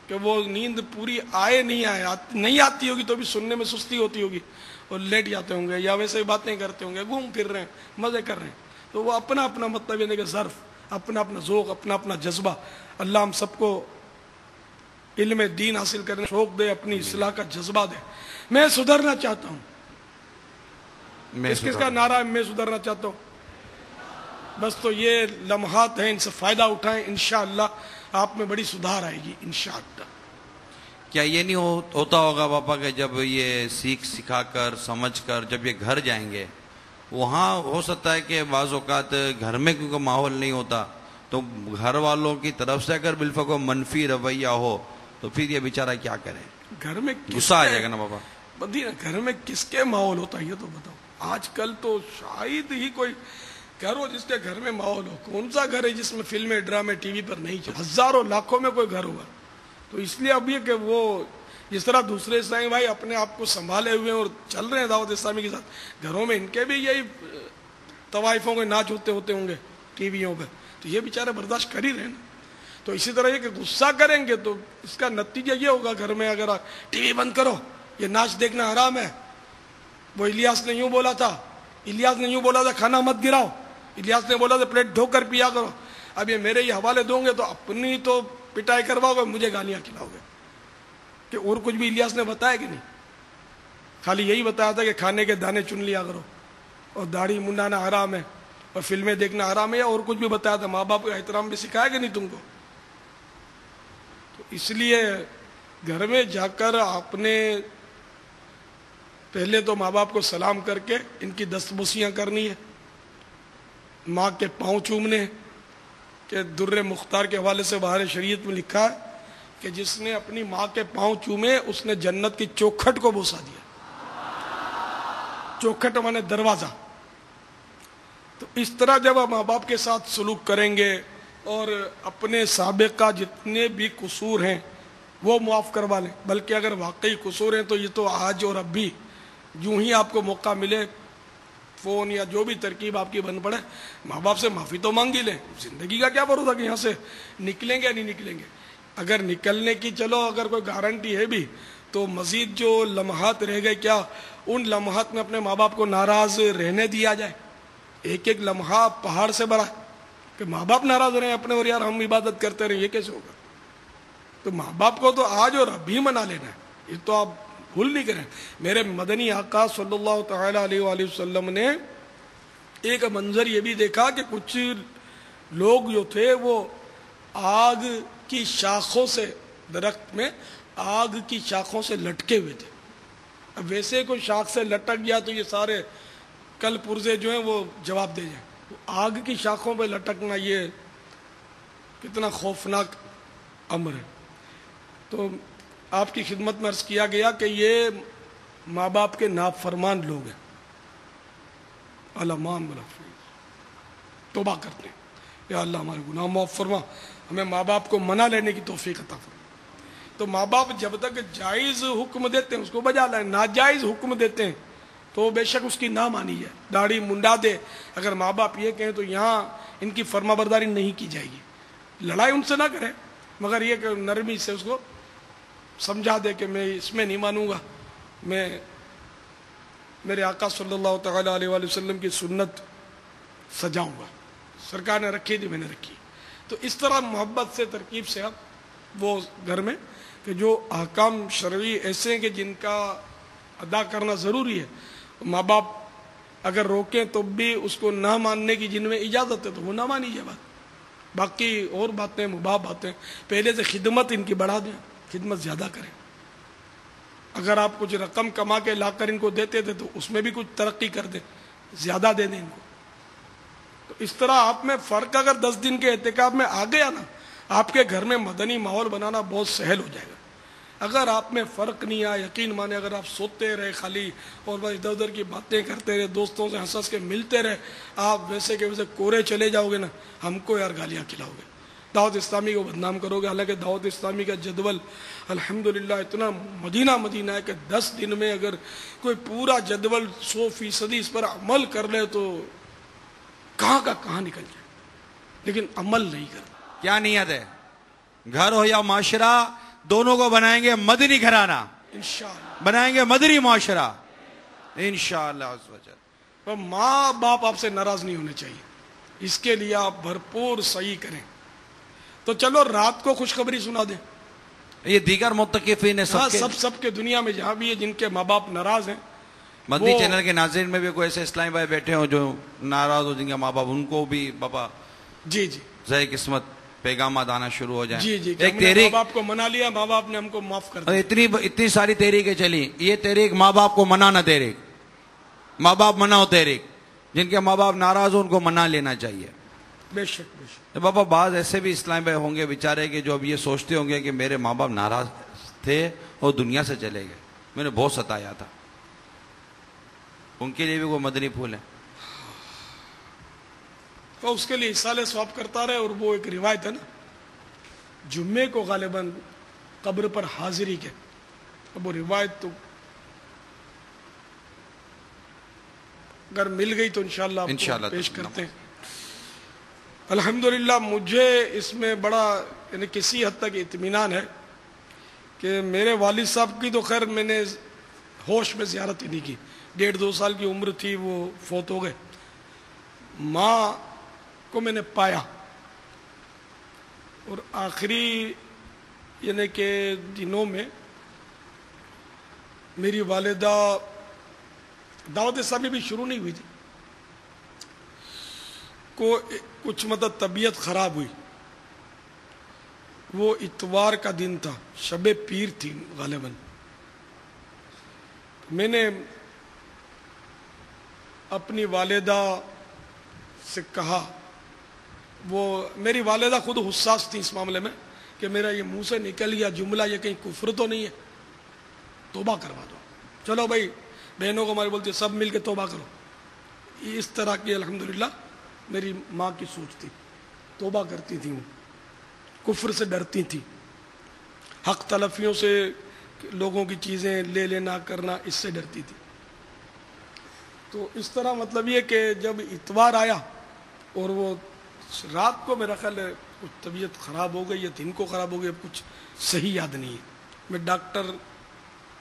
کہ وہ نیند پوری آئے نہیں آتی ہوگی تو بھی سننے میں سستی ہوتی ہوگی اور لیٹ جاتے ہوں گے، یا ویسے باتیں کرتے ہوں گے، گھوم پھر رہے ہیں، مزے کر رہے ہیں. تو وہ اپنا اپنا مطلب یہ کہ ظرف، اپنا اپنا ذوق، اپنا اپنا جذبہ. اللہ ہم سب کو علم دین حاصل کرنے شوق دے، اپنی اصلاح کا جذبہ دے. میں سدھرنا چاہتا ہوں. کس کا نعرہ ہے میں سدھرنا چاہتا ہوں؟ بس تو یہ لمحات ہیں، ان سے فائدہ اٹھائیں، انشاءاللہ آپ میں بڑی سدھار آئے گی انشاءاللہ. کیا یہ نہیں ہوتا ہوگا پاپا کہ جب یہ سکھا کر سمجھ کر جب یہ گھر جائیں گے، وہاں ہو سکتا ہے کہ بعض اوقات گھر میں کیونکہ ماحول نہیں ہوتا تو گھر والوں کی طرف سے اگر بالفعل منفی رویہ ہو تو پھر یہ بیچارہ کیا کرے؟ گھر میں غصہ آ جائے گا نا بابا. گھر میں کس کے ماحول ہوتا ہے یہ تو بتاؤ. آج کل تو شاید ہی کوئی گھر ہو جس کے گھر میں ماحول ہو. کون سا گھر ہے جس میں فلمیں ڈرامے ٹی وی پر نہیں چلتے؟ ہزاروں لاکھوں میں کوئی گھر ہوگا. تو اس لیے اب یہ کہ وہ جس طرح دوسرے اسلامی بھائی اپنے آپ کو سنبھالے ہوئے ہیں اور چل رہے ہیں دعوت اسلامی کے ساتھ، گھروں میں ان کے بھی یہی طوائفوں کے ناچ ہوتے ہوں گے ٹی ویوں پہ، تو یہ بیچارے برداشت کر ہی رہے ہیں نا. تو اسی طرح یہ کہ غصہ کریں گے تو اس کا نتیجہ یہ ہوگا گھر میں اگر ٹی وی بند کرو، یہ ناچ دیکھنا حرام ہے، وہ الیاس نے یوں بولا تھا، الیاس نے یوں بولا تھا کھانا مت گراؤ، الیاس نے بولا تھا پلیٹ دھو کر پیا کرو. اب یہ میرے یہ حوالے دوں گے تو اپنی تو پٹائی کرواؤ گے، مجھے گالیاں کھلاؤ گے کہ اور کچھ بھی الیاس نے بتایا کہ نہیں؟ خالی یہی بتایا تھا کہ کھانے کے دانے چن لیا کرو اور داڑھی منڈانا حرام ہے اور فلمیں دیکھنا حرام ہے، یا اور کچھ بھی بتایا تھا؟ ماں باپ کا احترام بھی سکھایا کہ نہیں تم کو؟ تو اس لیے گھر میں جا کر آپ نے پہلے تو ماں باپ کو سلام کر کے ان کی دستبوسیاں کرنی ہے، ماں کے پاؤں چومنے، کہ در مختار کے حوالے سے بہار شریعت میں لکھا ہے کہ جس نے اپنی ماں کے پاؤں چومے اس نے جنت کی چوکھٹ کو بوسا دیا. چوکھٹ مانے دروازہ. تو اس طرح جب آپ ماں باپ کے ساتھ سلوک کریں گے اور اپنے سابقہ جتنے بھی قصور ہیں وہ معاف کروا لیں، بلکہ اگر واقعی قصور ہیں تو یہ تو آج اور اب بھی یوں ہی آپ کو موقع ملے، فون یا جو بھی ترکیب آپ کی بن پڑے، ماں باپ سے معافی تو مانگ ہی لیں. زندگی کا کیا بھروسہ کہ یہاں سے نکلیں گے یا نہیں نکلیں گے. اگر نکلنے کی چلو اگر کوئی گارنٹی ہے بھی تو مزید جو لمحات رہ گئے کیا ان لمحات میں اپنے ماں باپ کو ناراض رہنے دیا جائے؟ ایک ایک لمحہ پہاڑ سے بڑا کہ ماں باپ ناراض رہے اپنے اور یار ہم عبادت کرتے رہے، یہ کیسے ہوگا؟ تو ماں باپ کو تو آج اور ابھی منا لینا ہے، یہ تو آپ بھول نہیں کریں. میرے مدنی آقا صلی اللہ تعالی علیہ وآلہ وسلم نے ایک منظر یہ بھی دیکھا کہ کچھ لوگ جو تھے وہ آگ کی شاخوں سے، درخت میں آگ کی شاخوں سے لٹکے ہوئے تھے. اب ویسے کوئی شاخ سے لٹک گیا تو یہ سارے کل پرزے جو ہیں وہ جواب دے جائیں. آگ کی شاخوں پہ لٹکنا یہ کتنا خوفناک امر ہے. تو آپ کی خدمت میں عرض کیا گیا کہ یہ ماں باپ کے نافرمان لوگ ہیں. علمان توبہ کرتے ہیں, یا اللہ ہمارے گناہ معاف فرما, ہمیں ماں باپ کو منع لینے کی توفیق عطا فرما. تو ماں باپ جب تک جائز حکم دیتے ہیں اس کو بجا لائیں, ناجائز حکم دیتے ہیں تو بے شک اس کی نہ مانی جائے, داڑھی منڈا دے. اگر ماں باپ یہ کہیں تو یہاں ان کی فرما برداری نہیں کی جائے گی. لڑائی ان سے نہ کرے, مگر یہ کہ نرمی سے اس کو سمجھا دے کہ میں اس میں نہیں مانوں گا, میں میرے آقا صلی اللہ تعالی علیہ وآلہ وسلم کی سنت سجاؤں گا, سرکار نے رکھی تھی میں نے رکھی. تو اس طرح محبت سے ترکیب سے اب وہ گھر میں کہ جو احکام شرعی ایسے ہیں کہ جن کا ادا کرنا ضروری ہے, ماں باپ اگر روکیں تو بھی اس کو نہ ماننے کی جن میں اجازت ہے تو وہ نہ مانی جائے بات. باقی اور باتیں مباح باتیں پہلے سے خدمت ان کی بڑھا دیں, خدمت زیادہ کریں. اگر آپ کچھ رقم کما کے لا کر ان کو دیتے تھے تو اس میں بھی کچھ ترقی کر دیں, زیادہ دے دیں ان کو. تو اس طرح آپ میں فرق اگر 10 دن کے اعتکاف میں آ گیا نا, آپ کے گھر میں مدنی ماحول بنانا بہت سہل ہو جائے گا. اگر آپ میں فرق نہیں آیا, یقین مانے اگر آپ سوتے رہے خالی اور بس ادھر ادھر کی باتیں کرتے رہے, دوستوں سے ہنس ہنس کے ملتے رہے, آپ ویسے کہ ویسے کورے چلے جاؤ گے نا, ہم کو یار گالیاں کھلاؤ گے, دعوت اسلامی کو بدنام کرو گے. حالانکہ دعوت اسلامی کا جدول الحمدللہ اتنا مدینہ مدینہ ہے کہ 10 دن میں اگر کوئی پورا جدول 100% اس پر عمل کر لے تو کہاں کا کہاں نکل جائے, لیکن عمل نہیں کرتا. کیا نیت ہے؟ گھر ہو یا معاشرہ دونوں کو بنائیں گے مدنی گھرانہ, انشاءاللہ بنائیں گے مدنی معاشرہ انشاءاللہ عز و جل. اور ماں باپ آپ سے ناراض نہیں ہونے چاہیے, اس کے لیے آپ بھرپور صحیح کریں. تو چلو رات کو خوشخبری سنا دیں. یہ دیگر متقفین سب کے دنیا میں جہاں بھی ہے جن کے ماں باپ ناراض ہیں, مدنی چینل کے ناظرین میں بھی کوئی ایسے اسلامی بھائی بیٹھے ہوں جو ناراض ہو, جن کے ماں باپ, ان کو بھی بابا جی جی زہ قسمت پیغامات آنا شروع ہو جائیں. جی ایک ماں تحریک, باپ کو منا لیا, ماں باپ نے ہم کو معاف کر دیا. اتنی ساری تحریکیں چلی, یہ تحریک ماں باپ کو منانا تحریک, ماں باپ مناؤ تحریک, جن کے ماں باپ ناراض ہو ان کو منا لینا چاہیے. بے شک بے شک. بابا بعض ایسے بھی اسلام بھائی ہوں گے بیچارے کہ جو اب یہ سوچتے ہوں گے کہ میرے ماں باپ ناراض تھے اور دنیا سے چلے گئے, میں نے بہت ستایا تھا, ان کے لیے بھی کوئی مدنی پھول ہے تو اس کے لیے اصالہ ثواب کرتا رہے. اور وہ ایک روایت ہے نا, جمعے کو غالباً قبر پر حاضری کے, اب وہ روایت تو اگر مل گئی تو انشاءاللہ آپ کو پیش کرتے ہیں. الحمدللہ مجھے اس میں بڑا یعنی کسی حد تک اطمینان ہے کہ میرے والد صاحب کی تو خیر میں نے ہوش میں زیارت ہی نہیں کی, 1.5-2 سال کی عمر تھی وہ فوت ہو گئے. ماں کو میں نے پایا, اور آخری یعنی کہ دنوں میں میری والدہ, دعوت اسلامی بھی شروع نہیں ہوئی تھی, کو کچھ مطلب طبیعت خراب ہوئی. وہ اتوار کا دن تھا, شب پیر تھی غالباً. میں نے اپنی والدہ سے کہا, وہ میری والدہ خود حساس تھی اس معاملے میں کہ میرا یہ منہ سے نکل گیا جملہ یہ کہیں کفر تو نہیں ہے, توبہ کروا دو. چلو بھائی, بہنوں کو ہماری بولتی سب مل کے توبہ کرو. اس طرح کی الحمدللہ میری ماں کی سوچ تھی, توبہ کرتی تھی, وہ کفر سے ڈرتی تھی, حق تلفیوں سے, لوگوں کی چیزیں لے لینا کرنا, اس سے ڈرتی تھی. تو اس طرح مطلب یہ کہ جب اتوار آیا اور وہ رات کو میرا خیال ہے کچھ طبیعت خراب ہو گئی یا دن کو خراب ہو گئی, اب کچھ صحیح یاد نہیں ہے. میں ڈاکٹر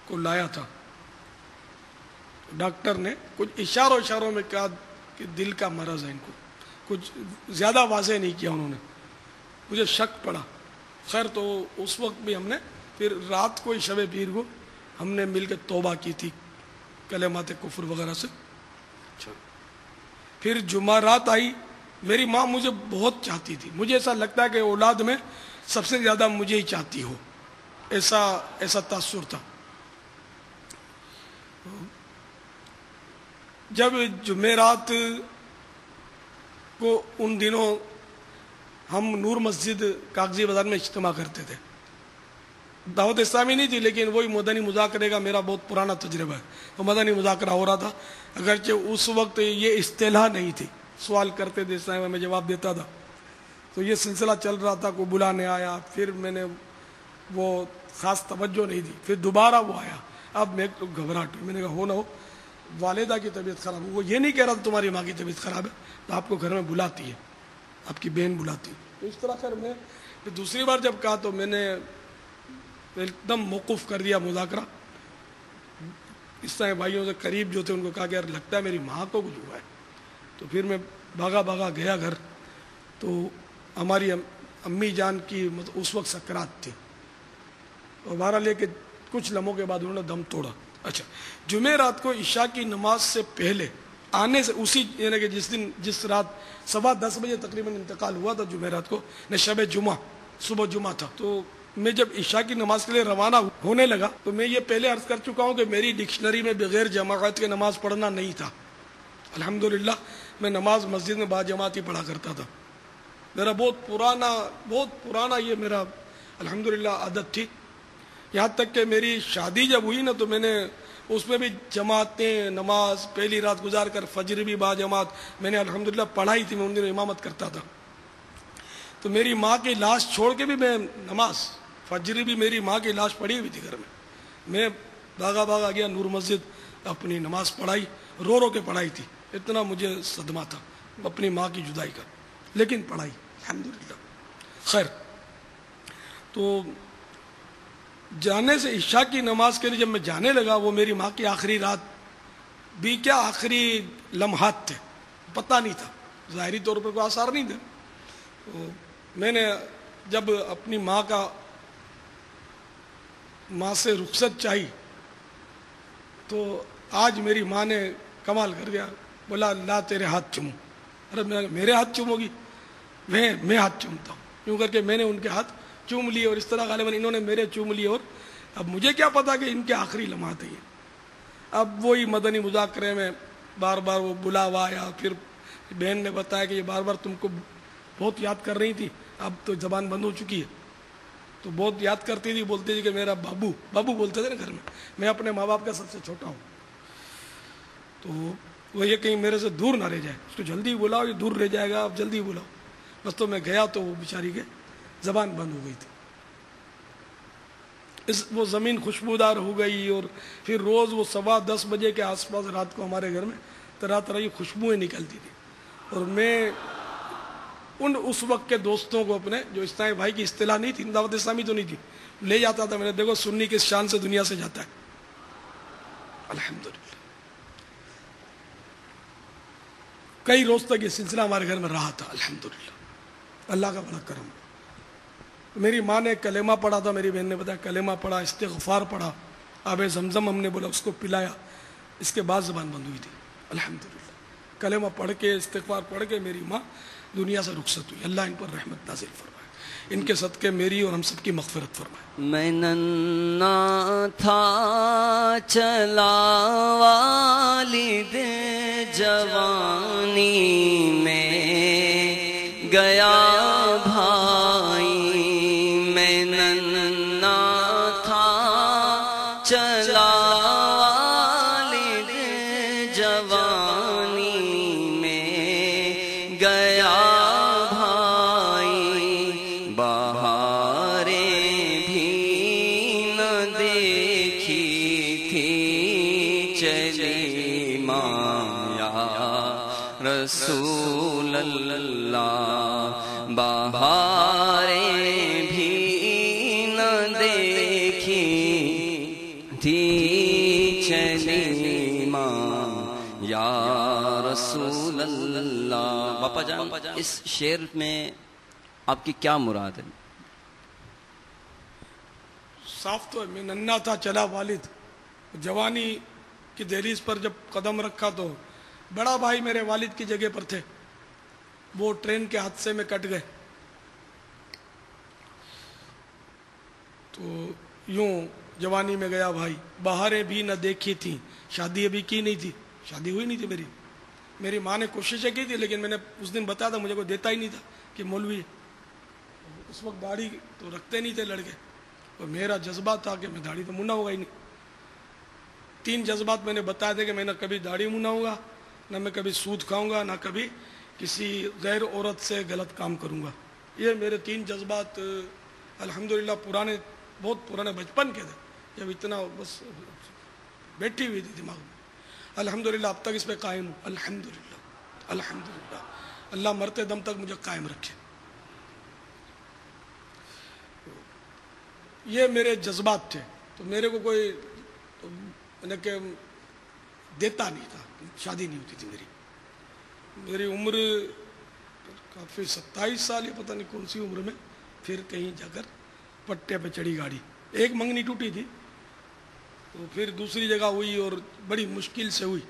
کو لایا تھا, ڈاکٹر نے کچھ اشاروں میں کہا کہ دل کا مرض ہے ان کو, کچھ زیادہ واضح نہیں کیا انہوں نے. مجھے شک پڑا, خیر تو اس وقت بھی ہم نے پھر رات کو شب پیر کو ہم نے مل کے توبہ کی تھی کلمات کفر وغیرہ سے. پھر جمعہ رات آئی, میری ماں مجھے بہت چاہتی تھی, مجھے ایسا لگتا ہے کہ اولاد میں سب سے زیادہ مجھے ہی چاہتی ہو, ایسا تاثر تھا. جب جمعرات کو ان دنوں ہم نور مسجد کاغذی بازار میں اجتماع کرتے تھے. دعوت اسلامی نہیں تھی لیکن وہی مدنی مذاکرے کا میرا بہت پرانا تجربہ ہے. تو مدنی مذاکرہ ہو رہا تھا، اگرچہ اس وقت یہ اصطلاح نہیں تھی، سوال کرتے تھے اسلام میں جواب دیتا تھا. تو یہ سلسلہ چل رہا تھا، کوئی بلانے آیا، پھر میں نے وہ خاص توجہ نہیں دی، پھر دوبارہ وہ آیا. اب میں تو گھبراہٹ ہوئی، میں نے کہا ہو نہ ہو والدہ کی طبیعت خراب ہو. وہ یہ نہیں کہہ رہا تھا تمہاری ماں کی طبیعت خراب ہے تو آپ کو گھر میں بلاتی ہے، آپ کی بہن بلاتی ہے. تو اس طرح خیر میں پھر دوسری بار جب کہا تو میں نے ایک دم موقف کر دیا مذاکرہ. اس طرح بھائیوں سے قریب جو تھے ان کو کہا کہ یار لگتا ہے میری ماں کو کچھ ہوا ہے. تو پھر میں بھاگا گیا گھر. تو ہماری امی جان کی اس وقت سکرات تھی، اور بہرحال لے کے کچھ لمحوں کے بعد انہوں نے دم توڑا. اچھا، جمعرات کو عشاء کی نماز سے پہلے آنے سے اسی یعنی کہ جس رات 10:15 بجے تقریباً انتقال ہوا تھا جمعرات کو، شب جمعہ، صبح جمعہ تھا. تو میں جب عشاء کی نماز کے لیے روانہ ہونے لگا تو میں یہ پہلے عرض کر چکا ہوں کہ میری ڈکشنری میں بغیر جماعت کے نماز پڑھنا نہیں تھا. الحمدللہ میں نماز مسجد میں با جماعت ہی پڑھا کرتا تھا. میرا بہت پرانا یہ میرا الحمدللہ عادت تھی. یہاں تک کہ میری شادی جب ہوئی نا تو میں نے اس میں بھی جماعتیں، نماز پہلی رات گزار کر فجر بھی با جماعت میں نے الحمدللہ پڑھائی تھی. میں ان دنوں امامت کرتا تھا. تو میری ماں کی لاش چھوڑ کے بھی میں نماز فجر بھی میری ماں کی لاش پڑھی ہوئی تھی گھر میں. میں بھاگا گیا نور مسجد، اپنی نماز پڑھائی، رو کے پڑھائی تھی. اتنا مجھے صدمہ تھا اپنی ماں کی جدائی کا، لیکن پڑھائی الحمدللہ. خیر، تو جانے سے عشاء کی نماز کے لیے جب میں جانے لگا، وہ میری ماں کی آخری رات بھی کیا آخری لمحات تھے، پتہ نہیں تھا، ظاہری طور پر کوئی آثار نہیں تھے. تو میں نے جب اپنی ماں سے رخصت چاہی تو آج میری ماں نے کمال کر گیا، بولا اللہ تیرے ہاتھ چوموں. ارے میرے ہاتھ چومو گی؟ میں ہاتھ چومتا ہوں. یوں کر کے میں نے ان کے ہاتھ چوم لیے، اور اس طرح غالباً انہوں نے میرے چوم لیے. اور اب مجھے کیا پتا کہ ان کے آخری لمحات ہیں. اب وہی مدنی مذاکرے میں بار بار وہ بلاوا آیا. پھر بہن نے بتایا کہ یہ بار بار تم کو بہت یاد کر رہی تھی، اب تو زبان بند ہو چکی ہے. تو بہت یاد کرتی تھی، بولتی تھی کہ میرا بابو بولتے تھے نا گھر میں اپنے ماں باپ کا سب سے چھوٹا ہوں. تو وہ یہ کہیں میرے سے دور نہ رہ جائے، اس کو جلدی بلاؤ، یہ دور رہ جائے گا، اب جلدی بلاؤ. بس تو میں گیا تو وہ بیچاری کے زبان بند ہو گئی تھی. وہ زمین خوشبودار ہو گئی. اور پھر روز وہ 10:15 بجے کے آس پاس رات کو ہمارے گھر میں طرح کی خوشبوئیں نکلتی تھی. اور میں اس وقت کے دوستوں کو اپنے، جو اسلامی بھائی کی اصطلاح نہیں تھی، دعوت اسلامی تو نہیں تھی، لے جاتا تھا. میں نے دیکھو سنی کس شان سے دنیا سے جاتا ہے. الحمدللہ کئی روز تک یہ سلسلہ ہمارے گھر میں رہا تھا. الحمدللہ اللہ کا بڑا کرم. میری ماں نے کلمہ پڑھا تھا، میری بہن نے بتایا کلمہ پڑھا، استغفار پڑھا، آب زمزم ہم نے بولا اس کو پلایا. اس کے بعد زبان بند ہوئی تھی. الحمدللہ کلمہ پڑھ کے استغفار پڑھ کے میری ماں دنیا سے رخصت ہوئی. اللہ ان پر رحمت نازل فرمائے، ان کے صدقے میری اور ہم سب کی مغفرت فرمائے. میں ننھا تھا چلا والد جوانی میں گیا بھائی. میں ننھا تھا چلا والد جوانی میں گیا بھائی. بہاریں بھی نہ دیکھی تھی چلی ماں یا رسول اللہ. بہاریں بھی نہ دیکھی تھی چلی ماں یا رسول اللہ. باپا جان، اس شعر میں آپ کی کیا مراد ہے؟ صاف تو ہے، میں ننھا تھا چلا والد. جوانی کی دہلیز پر جب قدم رکھا تو بڑا بھائی میرے والد کی جگہ پر تھے، وہ ٹرین کے حادثے میں کٹ گئے. تو یوں جوانی میں گیا بھائی. بہاریں بھی نہ دیکھی تھیں، شادی ابھی کی نہیں تھی، شادی ہوئی نہیں تھی میری ماں نے کوششیں کی تھی، لیکن میں نے اس دن بتایا تھا مجھے کوئی دیتا ہی نہیں تھا کہ مولوی ہے. اس وقت داڑھی تو رکھتے نہیں تھے لڑکے، اور میرا جذبہ تھا کہ میں داڑھی تو مننا ہوگا ہی نہیں۔ 3 جذبات میں نے بتایا تھے کہ میں نہ کبھی داڑھی مننا ہوگا، نہ میں کبھی سود کھاؤں گا، نہ کبھی کسی غیر عورت سے غلط کام کروں گا۔ یہ میرے 3 جذبات الحمدللہ پرانے، بہت پرانے بچپن کے تھے، جب اتنا بس بیٹھی ہوئی تھی دماغ میں۔ الحمدللہ اب تک اس پہ قائم ہوں، الحمدللہ الحمدللہ، اللہ مرتے دم تک مجھے قائم رکھے۔ یہ میرے جذبات تھے، تو میرے کو کوئی کہ دیتا نہیں تھا، شادی نہیں ہوتی تھی میری عمر کافی 27 سال یا پتہ نہیں کون سی عمر میں پھر کہیں جا کر پٹے پہ چڑھی گاڑی، ایک منگنی ٹوٹی تھی تو پھر دوسری جگہ ہوئی اور بڑی مشکل سے ہوئی،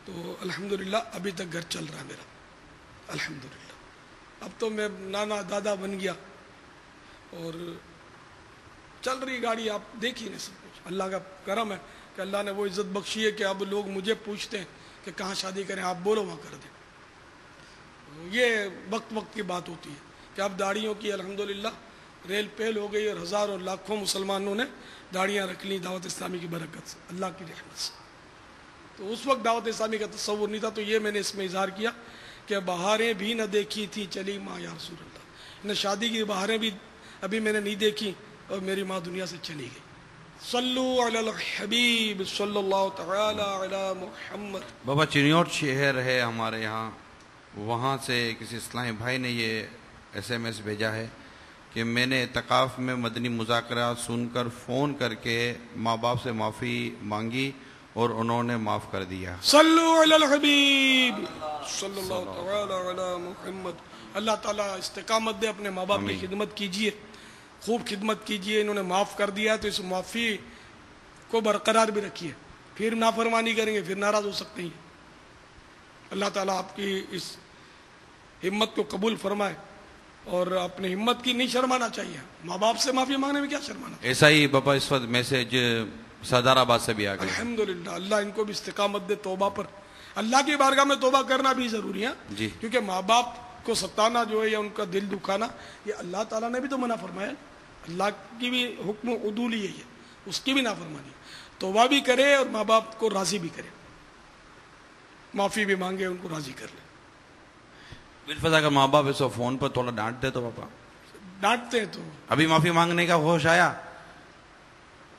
تو الحمدللہ ابھی تک گھر چل رہا ہے میرا الحمدللہ۔ اب تو میں نانا دادا بن گیا اور چل رہی گاڑی، آپ دیکھیے نا سب کچھ اللہ کا کرم ہے کہ اللہ نے وہ عزت بخشی ہے کہ اب لوگ مجھے پوچھتے ہیں کہ کہاں شادی کریں، آپ بولو وہاں کر دیں۔ یہ وقت کی بات ہوتی ہے کہ اب داڑھیوں کی الحمدللہ ریل پیل ہو گئی، اور ہزاروں لاکھوں مسلمانوں نے داڑیاں رکھ لی دعوت اسلامی کی برکت سے، اللہ کی رحمت سے۔ تو اس وقت دعوت اسلامی کا تصور نہیں تھا، تو یہ میں نے اس میں اظہار کیا کہ بہاریں بھی نہ دیکھی تھی چلی ماں یا رسول اللہ، نہ شادی کی بہاریں بھی ابھی میں نے نہیں دیکھی اور میری ماں دنیا سے چلی گئی۔ صلو علی الحبیب صلی اللہ تعالی علی محمد۔ بابا چنیوٹ شہر ہے ہمارے یہاں، وہاں سے کسی اسلامی بھائی نے یہ SMS بھیجا ہے کہ میں نے اعتکاف میں مدنی مذاکرات سن کر فون کر کے ماں باپ سے معافی مانگی اور انہوں نے معاف کر دیا۔ صلو علی الحبیب صلی اللہ تعالی علی محمد۔ اللہ تعالیٰ استقامت دے، اپنے ماں باپ کی خدمت کیجئے، خوب خدمت کیجئے، انہوں نے معاف کر دیا تو اس معافی کو برقرار بھی رکھیے، پھر نافرمانی کریں گے پھر ناراض ہو سکتے ہیں۔ اللہ تعالیٰ آپ کی اس ہمت کو قبول فرمائے، اور اپنے ہمت کی نہیں شرمانا چاہیے، ماں باپ سے معافی مانگنے میں کیا شرمانا۔ ایسا ہی بابا اس وقت میسج سردار آباد سے بھی آ گیا۔ الحمدللہ اللہ ان کو بھی استقامت دے توبہ پر، اللہ کی بارگاہ میں توبہ کرنا بھی ضروری ہے جی، کیونکہ ماں باپ کو ستانا جو ہے یا ان کا دل دکھانا، یہ اللہ تعالیٰ نے بھی تو منع فرمایا، اللہ کی بھی حکم عدولی ہے، یہ اس کی بھی نافرمانی، توبہ بھی کرے اور ماں باپ کو راضی بھی کرے، معافی بھی مانگے، ان کو راضی کر لے۔ بالفضا اگر ماں باپ اس کو فون پر تھوڑا ڈانٹ دے تو پاپا ڈانٹتے ہیں تو ابھی معافی مانگنے کا ہوش آیا،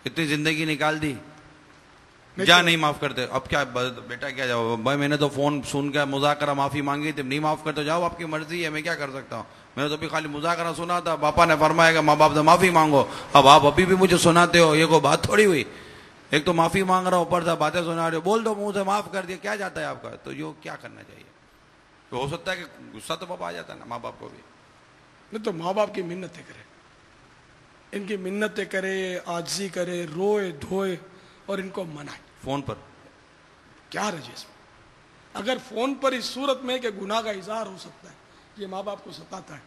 اتنی زندگی نکال دی، جا نہیں معاف کرتے، اب کیا بیٹا کیا جاؤ بھائی، میں نے تو فون سن کے مذاکرہ معافی مانگی تھی، نہیں معاف کرتے جاؤ، آپ کی مرضی ہے، میں کیا کر سکتا ہوں، میں نے تو ابھی خالی مذاکرہ سنا تھا، پاپا نے فرمایا کہ ماں باپ سے معافی مانگو، اب آپ ابھی بھی مجھے سناتے ہو، یہ کوئی بات تھوڑی ہوئی، ایک تو معافی مانگ رہا ہوں، اوپر سے باتیں سنا رہے ہو، بول دو منہ سے معاف کر دیا، کیا جاتا ہے آپ کا، تو یہ کیا کرنا چاہیے؟ تو ہو سکتا ہے کہ غصہ تو پاپا آ جاتا ہے نا ماں باپ کو بھی، نہیں تو ماں باپ کی منتیں کرے، ان کی منتیں کرے، عاجزی کرے، روئے دھوئے اور ان کو منائے فون پر کیا رجے اس میں۔ اگر فون پر اس صورت میں کہ گناہ کا اظہار ہو سکتا ہے، یہ ماں باپ کو ستاتا ہے،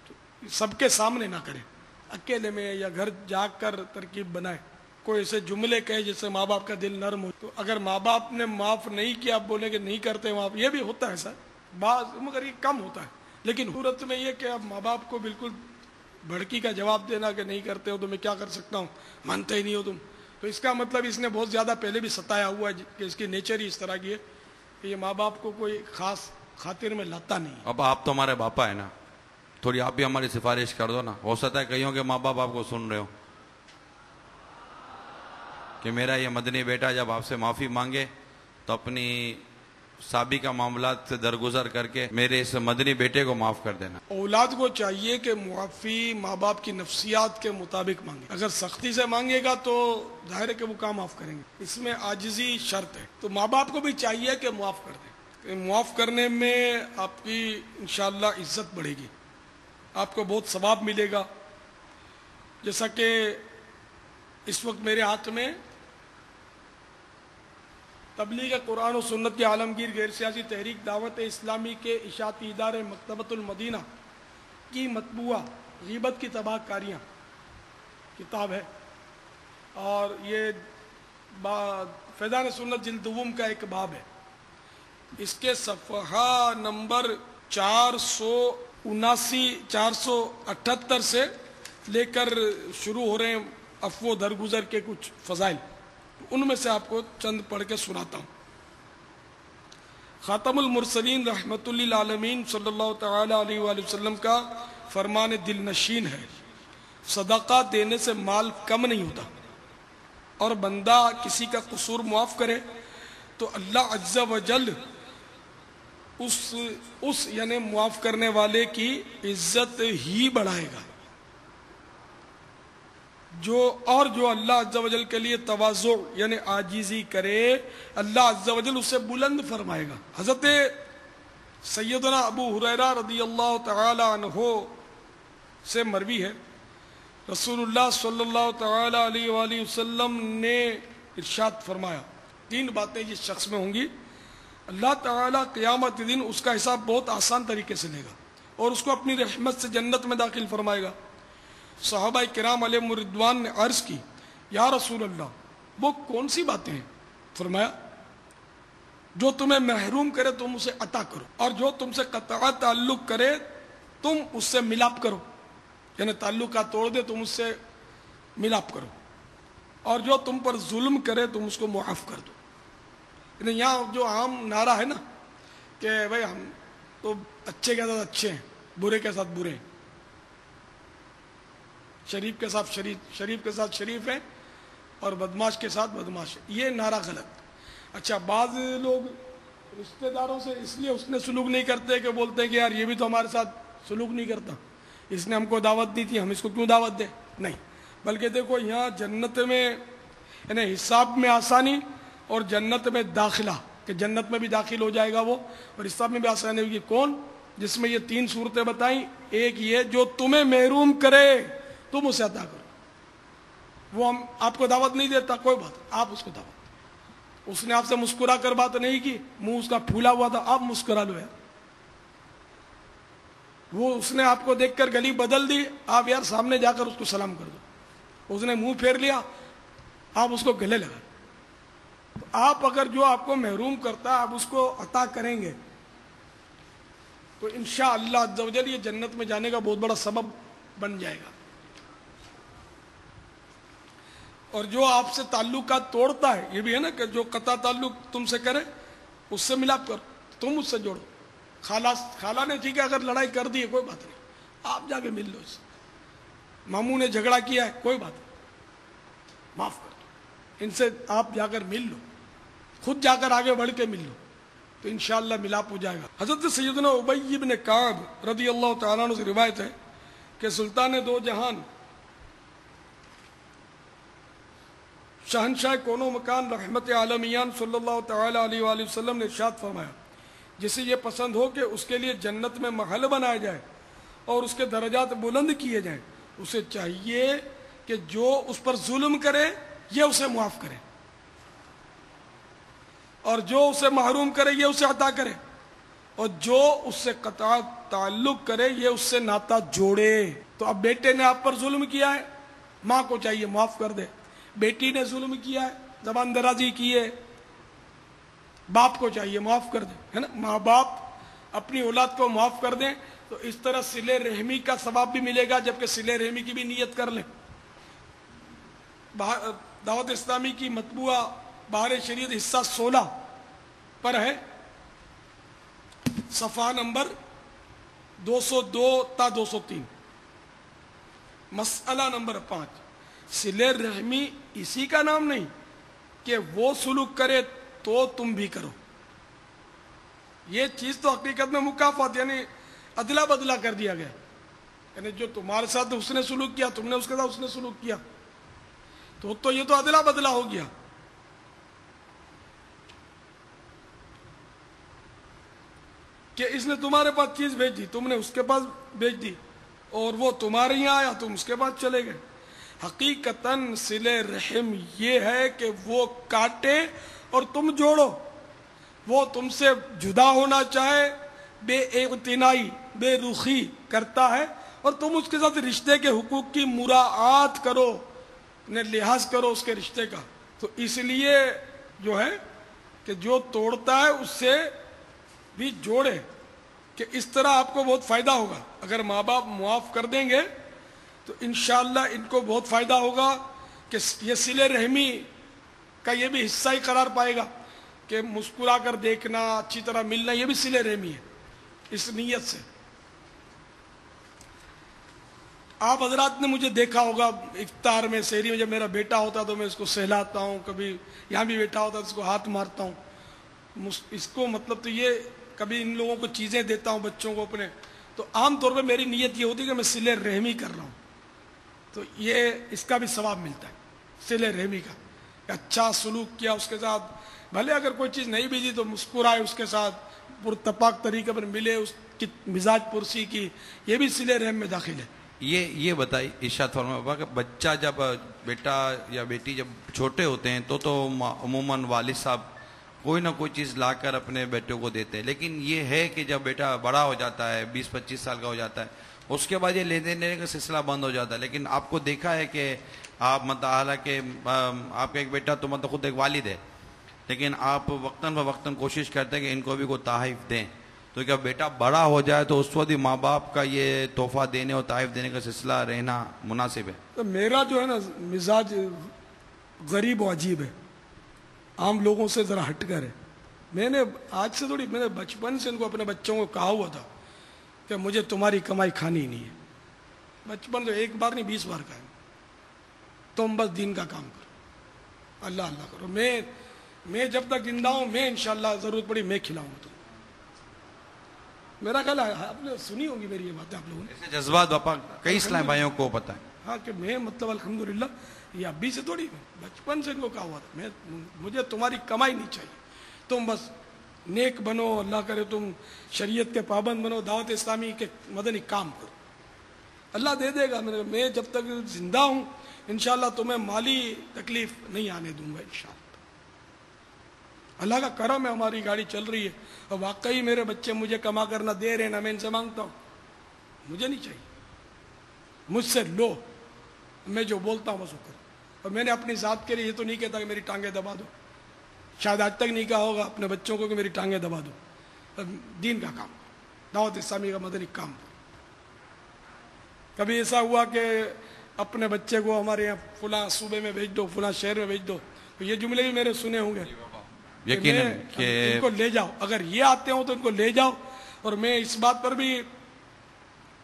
تو سب کے سامنے نہ کرے، اکیلے میں یا گھر جا کر ترکیب بنائے، کوئی ایسے جملے کہے جس سے ماں باپ کا دل نرم ہو۔ تو اگر ماں باپ نے معاف نہیں کیا، آپ بولیں کہ نہیں کرتے معاف، یہ بھی ہوتا ہے سر بعض، مگر یہ کم ہوتا ہے، لیکن صورت میں یہ کہ اب ماں باپ کو بالکل بھڑکی کا جواب دینا کہ نہیں کرتے ہو تو میں کیا کر سکتا ہوں، مانتے ہی نہیں ہو تم، تو اس کا مطلب اس نے بہت زیادہ پہلے بھی ستایا ہوا ہے کہ اس کی نیچر ہی اس طرح کی ہے کہ یہ ماں باپ کو کوئی خاص خاطر میں لاتا نہیں ہے۔ اب آپ تو ہمارے باپا ہے نا، تھوڑی آپ بھی ہماری سفارش کر دو نا، ہو سکتا ہے کئیوں کے ماں باپ آپ کو سن رہے ہو کہ میرا یہ مدنی بیٹا جب آپ سے معافی مانگے تو اپنی سابقہ معاملات سے درگزر کر کے میرے اس مدنی بیٹے کو معاف کر دینا۔ اولاد کو چاہیے کہ معافی ماں باپ کی نفسیات کے مطابق مانگے، اگر سختی سے مانگے گا تو ظاہر ہے کہ وہ کام معاف کریں گے، اس میں عاجزی شرط ہے، تو ماں باپ کو بھی چاہیے کہ معاف کر دیں، معاف کرنے میں آپ کی انشاءاللہ عزت بڑھے گی، آپ کو بہت ثواب ملے گا۔ جیسا کہ اس وقت میرے ہاتھ میں تبلیغ قرآن و سنت کے عالمگیر غیر سیاسی تحریک دعوت اسلامی کے اشاعتی ادارے مکتبۃ المدینہ کی مطبوعہ غیبت کی تباہ کاریاں کتاب ہے، اور یہ فیضان سنت جلد دوم کا ایک باب ہے، اس کے صفحہ نمبر 400 79,478 سے لے کر شروع ہو رہے ہیں عفو و درگزر کے کچھ فضائل، ان میں سے آپ کو چند پڑھ کے سناتا ہوں۔ خاتم المرسلین رحمت للعالمین صلی اللہ تعالی علیہ وآلہ وسلم کا فرمان دل نشین ہے، صدقہ دینے سے مال کم نہیں ہوتا، اور بندہ کسی کا قصور معاف کرے تو اللہ عز و جل اس یعنی معاف کرنے والے کی عزت ہی بڑھائے گا، جو اللہ عز و جل کے لیے تواضع یعنی عاجزی کرے اللہ عز و جل اسے بلند فرمائے گا۔ حضرت سیدنا ابو ہریرہ رضی اللہ تعالی عنہ سے مروی ہے، رسول اللہ صلی اللہ تعالی علیہ وآلہ وسلم نے ارشاد فرمایا، 3 باتیں جس شخص میں ہوں گی اللہ تعالیٰ قیامت کے دن اس کا حساب بہت آسان طریقے سے لے گا اور اس کو اپنی رحمت سے جنت میں داخل فرمائے گا۔ صحابہ کرام علیہم الرضوان نے عرض کی، یا رسول اللہ وہ کون سی باتیں ہیں؟ فرمایا، جو تمہیں محروم کرے تم اسے عطا کرو، اور جو تم سے قطع تعلق کرے تم اس سے ملاپ کرو، یعنی تعلقات توڑ دے تم اس سے ملاپ کرو، اور جو تم پر ظلم کرے تم اس کو معاف کر دو۔ یعنی یہاں جو عام نعرہ ہے نا کہ بھائی ہم تو اچھے کے ساتھ اچھے ہیں، برے کے ساتھ برے ہیں، شریف کے ساتھ شریف کے ساتھ شریف ہیں اور بدماش کے ساتھ بدماش ہے، یہ نعرہ غلط۔ اچھا، بعض لوگ رشتہ داروں سے اس لیے اس نے سلوک نہیں کرتے کہ بولتے ہیں کہ یار یہ بھی تو ہمارے ساتھ سلوک نہیں کرتا، اس نے ہم کو دعوت دی تھی، ہم اس کو کیوں دعوت دیں؟ نہیں، بلکہ دیکھو یہاں جنت میں یعنی حساب میں آسانی اور جنت میں داخلہ، کہ جنت میں بھی داخل ہو جائے گا وہ، اور حساب میں بھی آسانی ہوگی۔ کون؟ جس میں یہ 3 صورتیں بتائیں، ایک یہ جو تمہیں محروم کرے تم اسے عطا کرو، وہ ہم آپ کو دعوت نہیں دیتا، کوئی بات آپ اس کو دعوت، اس نے آپ سے مسکرا کر بات نہیں کی، منہ اس کا پھولا ہوا تھا، آپ مسکرا لو یار، وہ اس نے آپ کو دیکھ کر گلی بدل دی، آپ یار سامنے جا کر اس کو سلام کر دو، اس نے منہ پھیر لیا آپ اس کو گلے لگا۔ تو آپ اگر جو آپ کو محروم کرتا ہے آپ اس کو عطا کریں گے تو انشاءاللہ عز و جل یہ جنت میں جانے کا بہت بڑا سبب بن جائے گا۔ اور جو آپ سے تعلقات توڑتا ہے یہ بھی ہے نا کہ جو قطع تعلق تم سے کرے اس سے ملاپ کرو، تم اس سے جوڑو۔ خالہ نے ٹھیک ہے اگر لڑائی کر دی ہے کوئی بات نہیں، آپ جا کے مل لو اس سے۔ ماموں نے جھگڑا کیا ہے کوئی بات نہیں، معاف کر دو، ان سے آپ جا کر مل لو، خود جا کر آگے بڑھ کے مل لو تو انشاءاللہ ملاپ ہو جائے گا۔ حضرت سیدنا ابی بن کعب رضی اللہ تعالیٰ عنہ سے روایت ہے کہ سلطان 2 جہان شہنشاہ کون و مکان رحمت عالمیان صلی اللہ تعالی علیہ وآلہ وسلم نے ارشاد فرمایا، جسے یہ پسند ہو کہ اس کے لیے جنت میں محل بنایا جائے اور اس کے درجات بلند کیے جائیں، اسے چاہیے کہ جو اس پر ظلم کرے یہ اسے معاف کرے، اور جو اسے محروم کرے یہ اسے عطا کرے، اور جو اس سے قطع تعلق کرے یہ اس سے ناتا جوڑے۔ تو اب بیٹے نے آپ پر ظلم کیا ہے، ماں کو چاہیے معاف کر دے، بیٹی نے ظلم کیا ہے، زبان درازی کی ہے، باپ کو چاہیے معاف کر دیں، ہے نا، ماں باپ اپنی اولاد کو معاف کر دیں تو اس طرح صلہ رحمی کا ثواب بھی ملے گا، جبکہ صلہ رحمی کی بھی نیت کر لیں۔ دعوت اسلامی کی مطبوعہ بہار شریعت حصہ 16 پر ہے، صفحہ نمبر 202 تا 203، مسئلہ نمبر 5، صلہ رحمی اسی کا نام نہیں کہ وہ سلوک کرے تو تم بھی کرو، یہ چیز تو حقیقت میں مکافات یعنی ادلا بدلا کر دیا گیا، یعنی جو تمہارے ساتھ اس نے سلوک کیا تم نے اس کے ساتھ اس نے سلوک کیا تو یہ تو ادلا بدلا ہو گیا۔ کہ اس نے تمہارے پاس چیز بھیج دی تم نے اس کے پاس بھیج دی اور وہ تمہارے یہاں آیا تم اس کے پاس چلے گئے۔ حقیقتاً صلہ رحم یہ ہے کہ وہ کاٹے اور تم جوڑو، وہ تم سے جدا ہونا چاہے بے اعتنائی بے رخی کرتا ہے اور تم اس کے ساتھ رشتے کے حقوق کی مراعات کرو، لحاظ کرو اس کے رشتے کا۔ تو اس لیے جو ہے کہ جو توڑتا ہے اس سے بھی جوڑے، کہ اس طرح آپ کو بہت فائدہ ہوگا. اگر ماں باپ معاف کر دیں گے تو انشاءاللہ ان کو بہت فائدہ ہوگا کہ یہ صلہ رحمی کا یہ بھی حصہ ہی قرار پائے گا کہ مسکرا کر دیکھنا، اچھی طرح ملنا، یہ بھی صلہ رحمی ہے اس نیت سے. آپ حضرات نے مجھے دیکھا ہوگا افطار میں، سحری میں، جب میرا بیٹا ہوتا تو میں اس کو سہلاتا ہوں، کبھی یہاں بھی بیٹا ہوتا تو اس کو ہاتھ مارتا ہوں. اس کو مطلب تو یہ کبھی ان لوگوں کو چیزیں دیتا ہوں بچوں کو اپنے، تو عام طور پہ میری نیت یہ ہوتی ہے کہ میں صلہ رحمی کر رہا ہوں. تو یہ اس کا بھی ثواب ملتا ہے صلہ رحمی کا، کہ اچھا سلوک کیا اس کے ساتھ، بھلے اگر کوئی چیز نہیں بھی دی تو مسکرائے اس کے ساتھ، پرتپاک طریقے پر ملے، اس کی مزاج پرسی کی، یہ بھی صلہ رحم میں داخل ہے. یہ بتائی ارشاد فرمائے بابا کہ بچہ جب بیٹا یا بیٹی جب چھوٹے ہوتے ہیں تو عموماً والد صاحب کوئی نہ کوئی چیز لا کر اپنے بیٹوں کو دیتے ہیں، لیکن یہ ہے کہ جب بیٹا بڑا ہو جاتا ہے، 20-25 سال کا ہو جاتا ہے، اس کے بعد یہ لینے دینے کا سلسلہ بند ہو جاتا ہے. لیکن آپ کو دیکھا ہے کہ آپ مطلب حالانکہ آپ کا ایک بیٹا تو مطلب خود ایک والد ہے، لیکن آپ وقتاً فوقتاً کوشش کرتے ہیں کہ ان کو بھی کوئی تحائف دیں. تو کیا بیٹا بڑا ہو جائے تو اس وقت ماں باپ کا یہ تحفہ دینے اور تحائف دینے کا سلسلہ رہنا مناسب ہے؟ تو میرا جو ہے نا مزاج غریب و عجیب ہے، عام لوگوں سے ذرا ہٹ کر ہے. میں نے آج سے تھوڑی، میں نے بچپن سے ان کو اپنے بچوں کو کہا ہوا تھا کہ مجھے تمہاری کمائی کھانی ہی نہیں ہے. بچپن سے ایک بار نہیں 20 بار کہا ہے، تم بس دین کا کام کرو، اللہ اللہ کرو. میں جب تک زندہ ہوں میں انشاءاللہ ضرورت پڑی میں کھلاؤں گا تم. میرا خیال ہے آپ نے سنی ہوگی میری یہ باتیں آپ لوگوں نے. ایسے جذبات باپا کئی اسلام بھائیوں کو پتہ ہے. ہاں کہ میں مطلب الحمدللہ یہ ابھی سے تھوڑی، بچپن سے ان کو کہا ہوا تھا مجھے تمہاری کمائی نہیں چاہیے، تم بس نیک بنو، اللہ کرے تم شریعت کے پابند بنو، دعوت اسلامی کے مدنی کام کرو، اللہ دے دے گا. میں جب تک زندہ ہوں انشاءاللہ تمہیں مالی تکلیف نہیں آنے دوں گا انشاءاللہ. اللہ کا کرم ہے، ہماری گاڑی چل رہی ہے اور واقعی میرے بچے مجھے کما کرنا دے رہے ہیں، نہ میں ان سے مانگتا ہوں. مجھے نہیں چاہیے، مجھ سے لو، میں جو بولتا ہوں بس وہ کرو. اور میں نے اپنی ذات کے لیے یہ تو نہیں کہتا کہ میری ٹانگیں دبا دو، شاید آج تک نہیں کہا ہوگا اپنے بچوں کو کہ میری ٹانگیں دبا دو. دین کا کام، دعوت اسلامی کا مدنی کام. کبھی ایسا ہوا کہ اپنے بچے کو ہمارے یہاں فلاں صوبے میں بھیج دو، فلاں شہر میں بھیج دو، تو یہ جملے بھی میرے سنے ہوں گے یقیناً کہ ان کو لے جاؤ، اگر یہ آتے ہوں تو ان کو لے جاؤ. اور میں اس بات پر بھی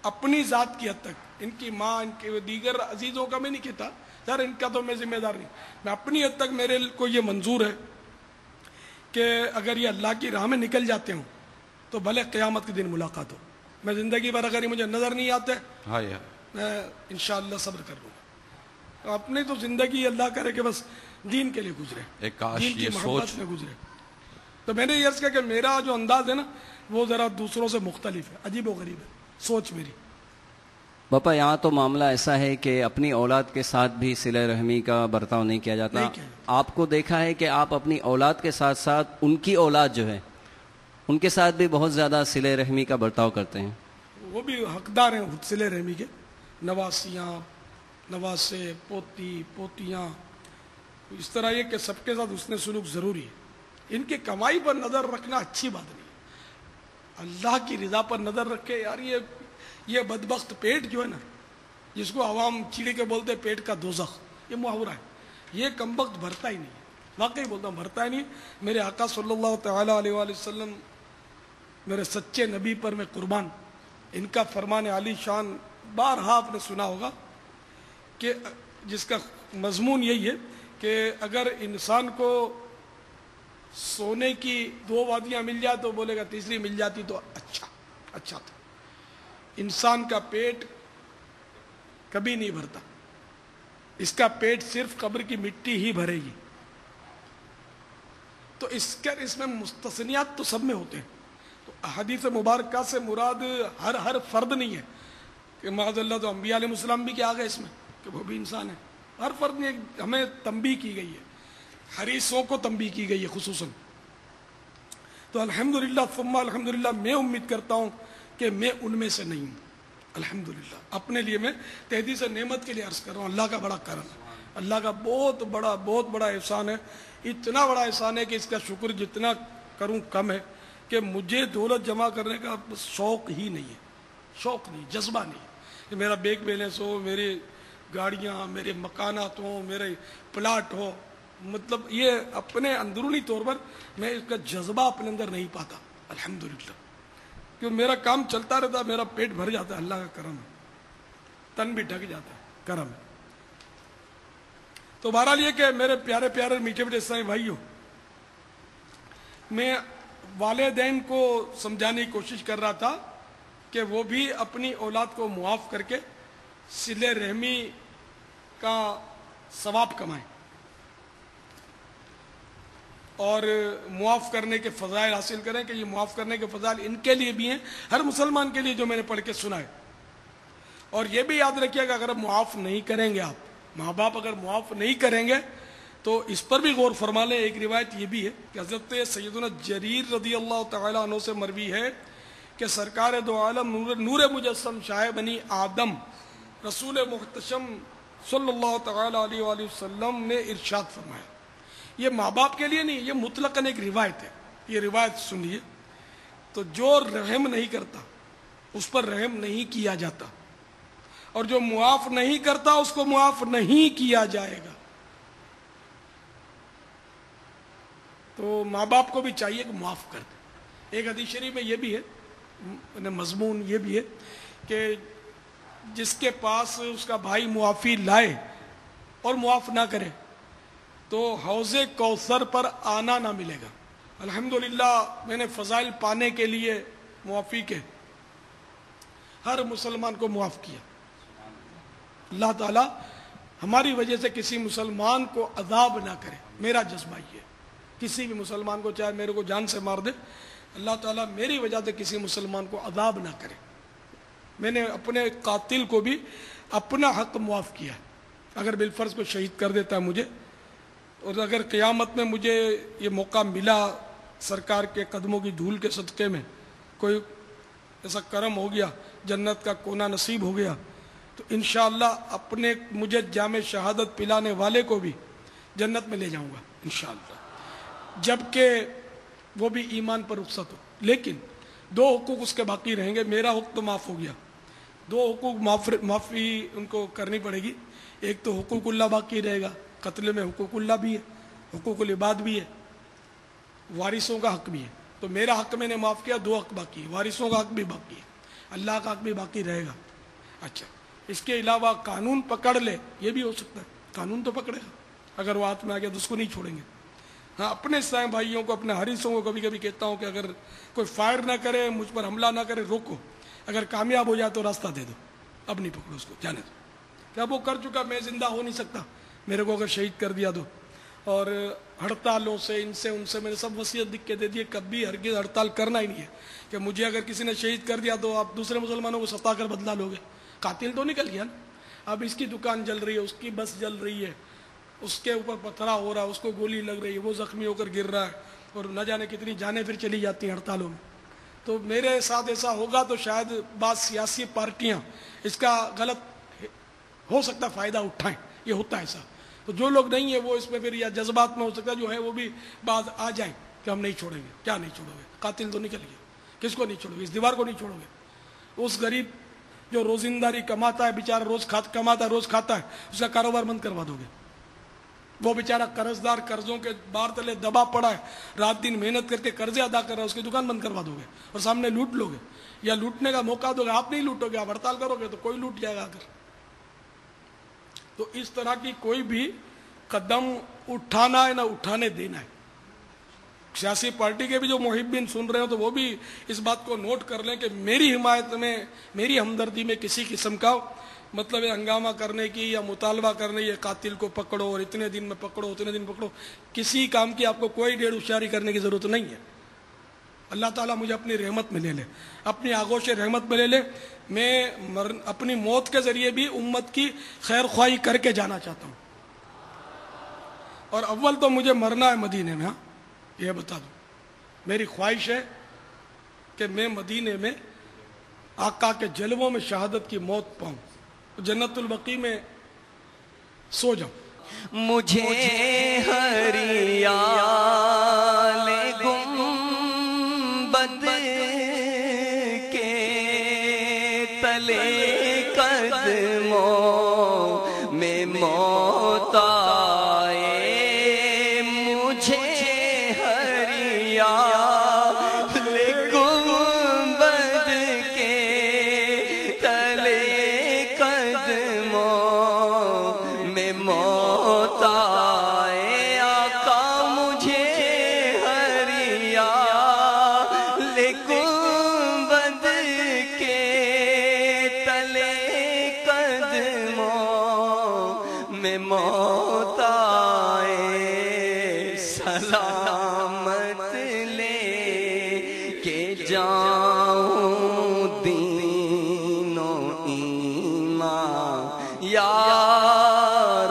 اپنی ذات کی حد تک، ان کی ماں، ان کے دیگر عزیزوں کا میں نہیں کہتا سر، ان کا تو میں ذمہ دار نہیں، میں اپنی حد تک میرے کو یہ منظور ہے کہ اگر یہ اللہ کی راہ میں نکل جاتے ہوں تو بھلے قیامت کے دن ملاقات ہو. میں زندگی بھر اگر یہ مجھے نظر نہیں آتے میں انشاءاللہ صبر کر لوں گا. اپنی تو زندگی اللہ کرے کہ بس دین کے لیے گزرے، ایک کاش دین کی یہ محبت سوچ میں گزرے. تو میں نے یہ عرض کیا کہ میرا جو انداز ہے نا وہ ذرا دوسروں سے مختلف ہے، عجیب و غریب ہے سوچ میری. باپا یہاں تو معاملہ ایسا ہے کہ اپنی اولاد کے ساتھ بھی صلہ رحمی کا برتاؤ نہیں کیا جاتا. آپ کو دیکھا ہے کہ آپ اپنی اولاد کے ساتھ ساتھ ان کی اولاد جو ہے ان کے ساتھ بھی بہت زیادہ صلہ رحمی کا برتاؤ کرتے ہیں. وہ بھی حقدار ہیں صلہ رحمی کے، نواسیاں، نواسے، پوتی پوتیاں، اس طرح یہ کہ سب کے ساتھ حسن سلوک ضروری ہے. ان کی کمائی پر نظر رکھنا اچھی بات نہیں ہے، اللہ کی رضا پر نظر رکھے. یار یہ بدبخت پیٹ جو ہے نا، جس کو عوام چیڑی کے بولتے پیٹ کا دوزخ، یہ محاورہ ہے، یہ کمبخت بھرتا ہی نہیں ہے. واقعی بولتا ہوں بھرتا ہی نہیں. میرے آقا صلی اللہ تعالیٰ علیہ وآلہ وسلم، میرے سچے نبی پر میں قربان، ان کا فرمان عالی شان بارہا آپ نے سنا ہوگا کہ جس کا مضمون یہی ہے کہ اگر انسان کو سونے کی 2 وادیاں مل جائے تو بولے گا تیسری مل جاتی تو اچھا تھا. انسان کا پیٹ کبھی نہیں بھرتا، اس کا پیٹ صرف قبر کی مٹی ہی بھرے گی. تو اس میں مستثنیات تو سب میں ہوتے ہیں. تو حدیث مبارکہ سے مراد ہر فرد نہیں ہے کہ معاذ اللہ تو انبیاء علیہ السلام بھی کیا گئے اس میں کہ وہ بھی انسان ہے. ہر فرد نے ہمیں تنبیہ کی گئی ہے، حریصوں کو تنبیہ کی گئی ہے خصوصاً. تو الحمدللہ ثم الحمدللہ میں امید کرتا ہوں کہ میں ان میں سے نہیں ہوں. الحمدللہ اپنے لیے میں تہدید سے نعمت کے لیے عرض کر رہا ہوں. اللہ کا بڑا کرم ہے، اللہ کا بہت بڑا احسان ہے. اتنا بڑا احسان ہے کہ اس کا شکر جتنا کروں کم ہے کہ مجھے دولت جمع کرنے کا شوق ہی نہیں ہے، شوق نہیں، جذبہ نہیں ہے کہ میرا بینک بیلنس ہو، میری گاڑیاں، میرے مکانات ہوں، میرے پلاٹ ہو. مطلب یہ اپنے اندرونی طور پر میں اس کا جذبہ اپنے اندر نہیں پاتا الحمدللہ، کیونکہ میرا کام چلتا رہتا، میرا پیٹ بھر جاتا ہے، اللہ کا کرم ہے، تن بھی ڈھک جاتا ہے، کرم ہے. تو بہرحال یہ کہ میرے پیارے پیارے میٹھے میٹھے اسلامی بھائیوں، میں والدین کو سمجھانے کی کوشش کر رہا تھا کہ وہ بھی اپنی اولاد کو معاف کر کے صلہ رحمی کا ثواب کمائیں اور معاف کرنے کے فضائل حاصل کریں، کہ یہ معاف کرنے کے فضائل ان کے لیے بھی ہیں، ہر مسلمان کے لیے، جو میں نے پڑھ کے سنا ہے. اور یہ بھی یاد رکھیے کہ اگر معاف نہیں کریں گے، آپ ماں باپ اگر معاف نہیں کریں گے تو اس پر بھی غور فرما لیں. ایک روایت یہ بھی ہے کہ حضرت سیدنا جریر رضی اللہ تعالیٰ عنہ سے مروی ہے کہ سرکار دو عالم نور مجسم شاہ بنی آدم رسول محتشم صلی اللہ تعالیٰ علیہ وآلہ وسلم نے ارشاد فرمایا. یہ ماں باپ کے لیے نہیں، یہ مطلقاً ایک روایت ہے. یہ روایت سنیے تو جو رحم نہیں کرتا اس پر رحم نہیں کیا جاتا، اور جو معاف نہیں کرتا اس کو معاف نہیں کیا جائے گا. تو ماں باپ کو بھی چاہیے کہ معاف کر دیں. ایک حدیث شریف میں یہ بھی ہے، مضمون یہ بھی ہے کہ جس کے پاس اس کا بھائی معافی لائے اور معاف نہ کرے تو حوض کوثر پر آنا نہ ملے گا. الحمدللہ میں نے فضائل پانے کے لیے معافی کے ہر مسلمان کو معاف کیا. اللہ تعالیٰ ہماری وجہ سے کسی مسلمان کو عذاب نہ کرے، میرا جذبہ یہ ہے. کسی بھی مسلمان کو چاہے میرے کو جان سے مار دے، اللہ تعالیٰ میری وجہ سے کسی مسلمان کو عذاب نہ کرے. میں نے اپنے قاتل کو بھی اپنا حق معاف کیا. اگر بالفرض کو شہید کر دیتا ہے مجھے، اور اگر قیامت میں مجھے یہ موقع ملا سرکار کے قدموں کی دھول کے صدقے میں، کوئی ایسا کرم ہو گیا، جنت کا کونا نصیب ہو گیا، تو انشاءاللہ اپنے مجھے جام شہادت پلانے والے کو بھی جنت میں لے جاؤں گا انشاءاللہ، جبکہ وہ بھی ایمان پر رخصت ہو. لیکن دو حقوق اس کے باقی رہیں گے. میرا حق تو معاف ہو گیا، دو حقوق معافی ان کو کرنی پڑے گی. ایک تو حقوق اللہ باقی رہے گا، قتل میں حقوق اللہ بھی ہے، حقوق العباد بھی ہے، وارثوں کا حق بھی ہے. تو میرا حق میں نے معاف کیا، دو حق باقی ہے، وارثوں کا حق بھی باقی ہے، اللہ کا حق بھی باقی رہے گا. اچھا، اس کے علاوہ قانون پکڑ لے، یہ بھی ہو سکتا ہے، قانون تو پکڑے گا، اگر وہ ہاتھ میں آ گیا تو اس کو نہیں چھوڑیں گے. ہاں، اپنے اسلام بھائیوں کو، اپنے حریصوں کو کبھی کبھی کہتا ہوں کہ اگر کوئی فائر نہ کرے، مجھ پر حملہ نہ کرے، روکو. اگر کامیاب ہو جائے تو راستہ دے دو، اب نہیں پکڑو اس کو، جانے دو. کیا وہ کر چکا، میں زندہ ہو نہیں سکتا، میرے کو اگر شہید کر دیا تو. اور ہڑتالوں سے، ان سے میں نے سب وصیت لکھ کے دے دی، کبھی ہرگز ہڑتال کرنا ہی نہیں ہے. کہ مجھے اگر کسی نے شہید کر دیا تو آپ دوسرے مسلمانوں کو ستا کر بدلا لوگے. قاتل تو نکل گیا نا. اب اس کی دکان جل رہی ہے، اس کی بس جل رہی ہے، اس کے اوپر پتھرا ہو رہا ہے، اس کو گولی لگ رہی ہے، وہ زخمی ہو کر گر رہا ہے، اور نہ جانے کتنی جانیں پھر چلی جاتی ہیں ہڑتالوں میں. تو میرے ساتھ ایسا ہوگا تو شاید بعض سیاسی پارٹیاں اس کا غلط ہو سکتا فائدہ اٹھائیں، یہ ہوتا ہے ایسا. تو جو لوگ نہیں ہیں وہ اس میں پھر یا جذبات میں ہو سکتا ہے جو ہے وہ بھی بعض آ جائیں کہ ہم نہیں چھوڑیں گے. کیا نہیں چھوڑو گے؟ قاتل تو نکل گیا، کس کو نہیں چھوڑو گے؟ اس دیوار کو نہیں چھوڑو گے؟ اس غریب جو روزنداری کماتا ہے، بیچارہ روز کماتا ہے، روز کھاتا ہے، اس کا کاروبار بند کروا دو گے؟ وہ بیچارہ قرض دار، قرضوں کے بار تلے دبا پڑا ہے، رات دن محنت کر کے قرضے ادا کر رہا ہے، اس کی دکان بند کروا دو گے اور سامنے لوٹ لو گے، یا لوٹنے کا موقع دو گے؟ آپ نہیں لوٹو گے، آپ ہڑتال کرو گے تو کوئی لوٹ جائے گا. اگر تو اس طرح کی کوئی بھی قدم اٹھانا ہے نہ اٹھانے دینا ہے. سیاسی پارٹی کے بھی جو محبین سن رہے ہو تو وہ بھی اس بات کو نوٹ کر لیں کہ میری حمایت میں، میری ہمدردی میں کسی قسم کا مطلب ہنگامہ کرنے کی یا مطالبہ کرنے، یہ قاتل کو پکڑو اور اتنے دن میں پکڑو، اتنے دن پکڑو، کسی کام کی آپ کو کوئی ڈیڑھ ہوشیاری کرنے کی ضرورت نہیں ہے. اللہ تعالیٰ مجھے اپنی رحمت میں لے لے، اپنی آغوش رحمت میں لے لے. میں اپنی موت کے ذریعے بھی امت کی خیر خواہی کر کے جانا چاہتا ہوں. اور اول تو مجھے مرنا ہے مدینے میں. ہاں، یہ بتا دوں، میری خواہش ہے کہ میں مدینے میں آقا کے جلووں میں شہادت کی موت پاؤں، جنت البقیع میں سو جاؤں. مجھے ہریال گنبد سلامت لے کے جاؤں دین و ایمان یا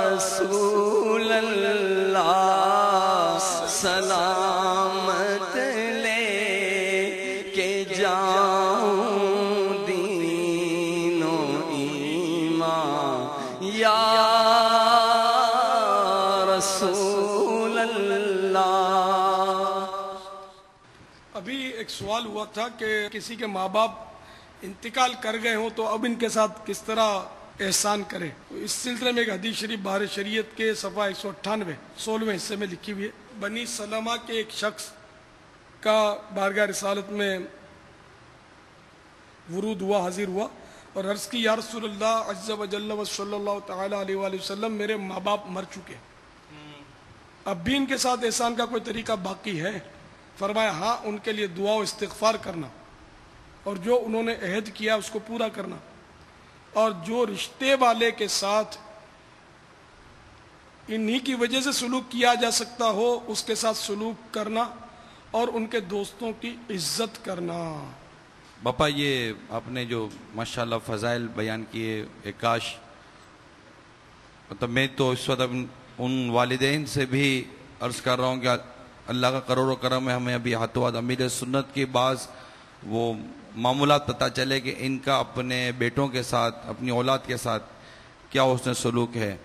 رسول اللہ سلامت لے کے جاؤں دین و ایمان یا رسول اللہ۔ ابھی ایک سوال ہوا تھا کہ کسی کے ماں باپ انتقال کر گئے ہوں تو اب ان کے ساتھ کس طرح احسان کرے۔ اس سلسلے میں ایک حدیث شریف بحر شریعت کے صفحہ 198 16ویں حصے میں لکھی ہوئی ہے۔ بنی سلمہ کے ایک شخص کا بارگاہ رسالت میں ورود ہوا، حاضر ہوا اور عرض کی یا رسول اللہ عز و جل و صلی اللہ تعالی علیہ وآلہ وسلم، میرے ماں باپ مر چکے، اب بھی ان کے ساتھ احسان کا کوئی طریقہ باقی ہے؟ فرمایا ہاں، ان کے لیے دعا و استغفار کرنا اور جو انہوں نے عہد کیا اس کو پورا کرنا، اور جو رشتے والے کے ساتھ انہی کی وجہ سے سلوک کیا جا سکتا ہو اس کے ساتھ سلوک کرنا اور ان کے دوستوں کی عزت کرنا۔ باپا یہ آپ نے جو ماشاءاللہ فضائل بیان کیے، کاش مطلب میں تو اس وقت ان والدین سے بھی عرض کر رہا ہوں کہ اللہ کا کروڑ کرم ہے، ہمیں ابھی ہاتھوں ہاتھ امیر سنت کی بعض وہ معمولات پتہ چلے کہ ان کا اپنے بیٹوں کے ساتھ، اپنی اولاد کے ساتھ کیا حسن سلوک ہے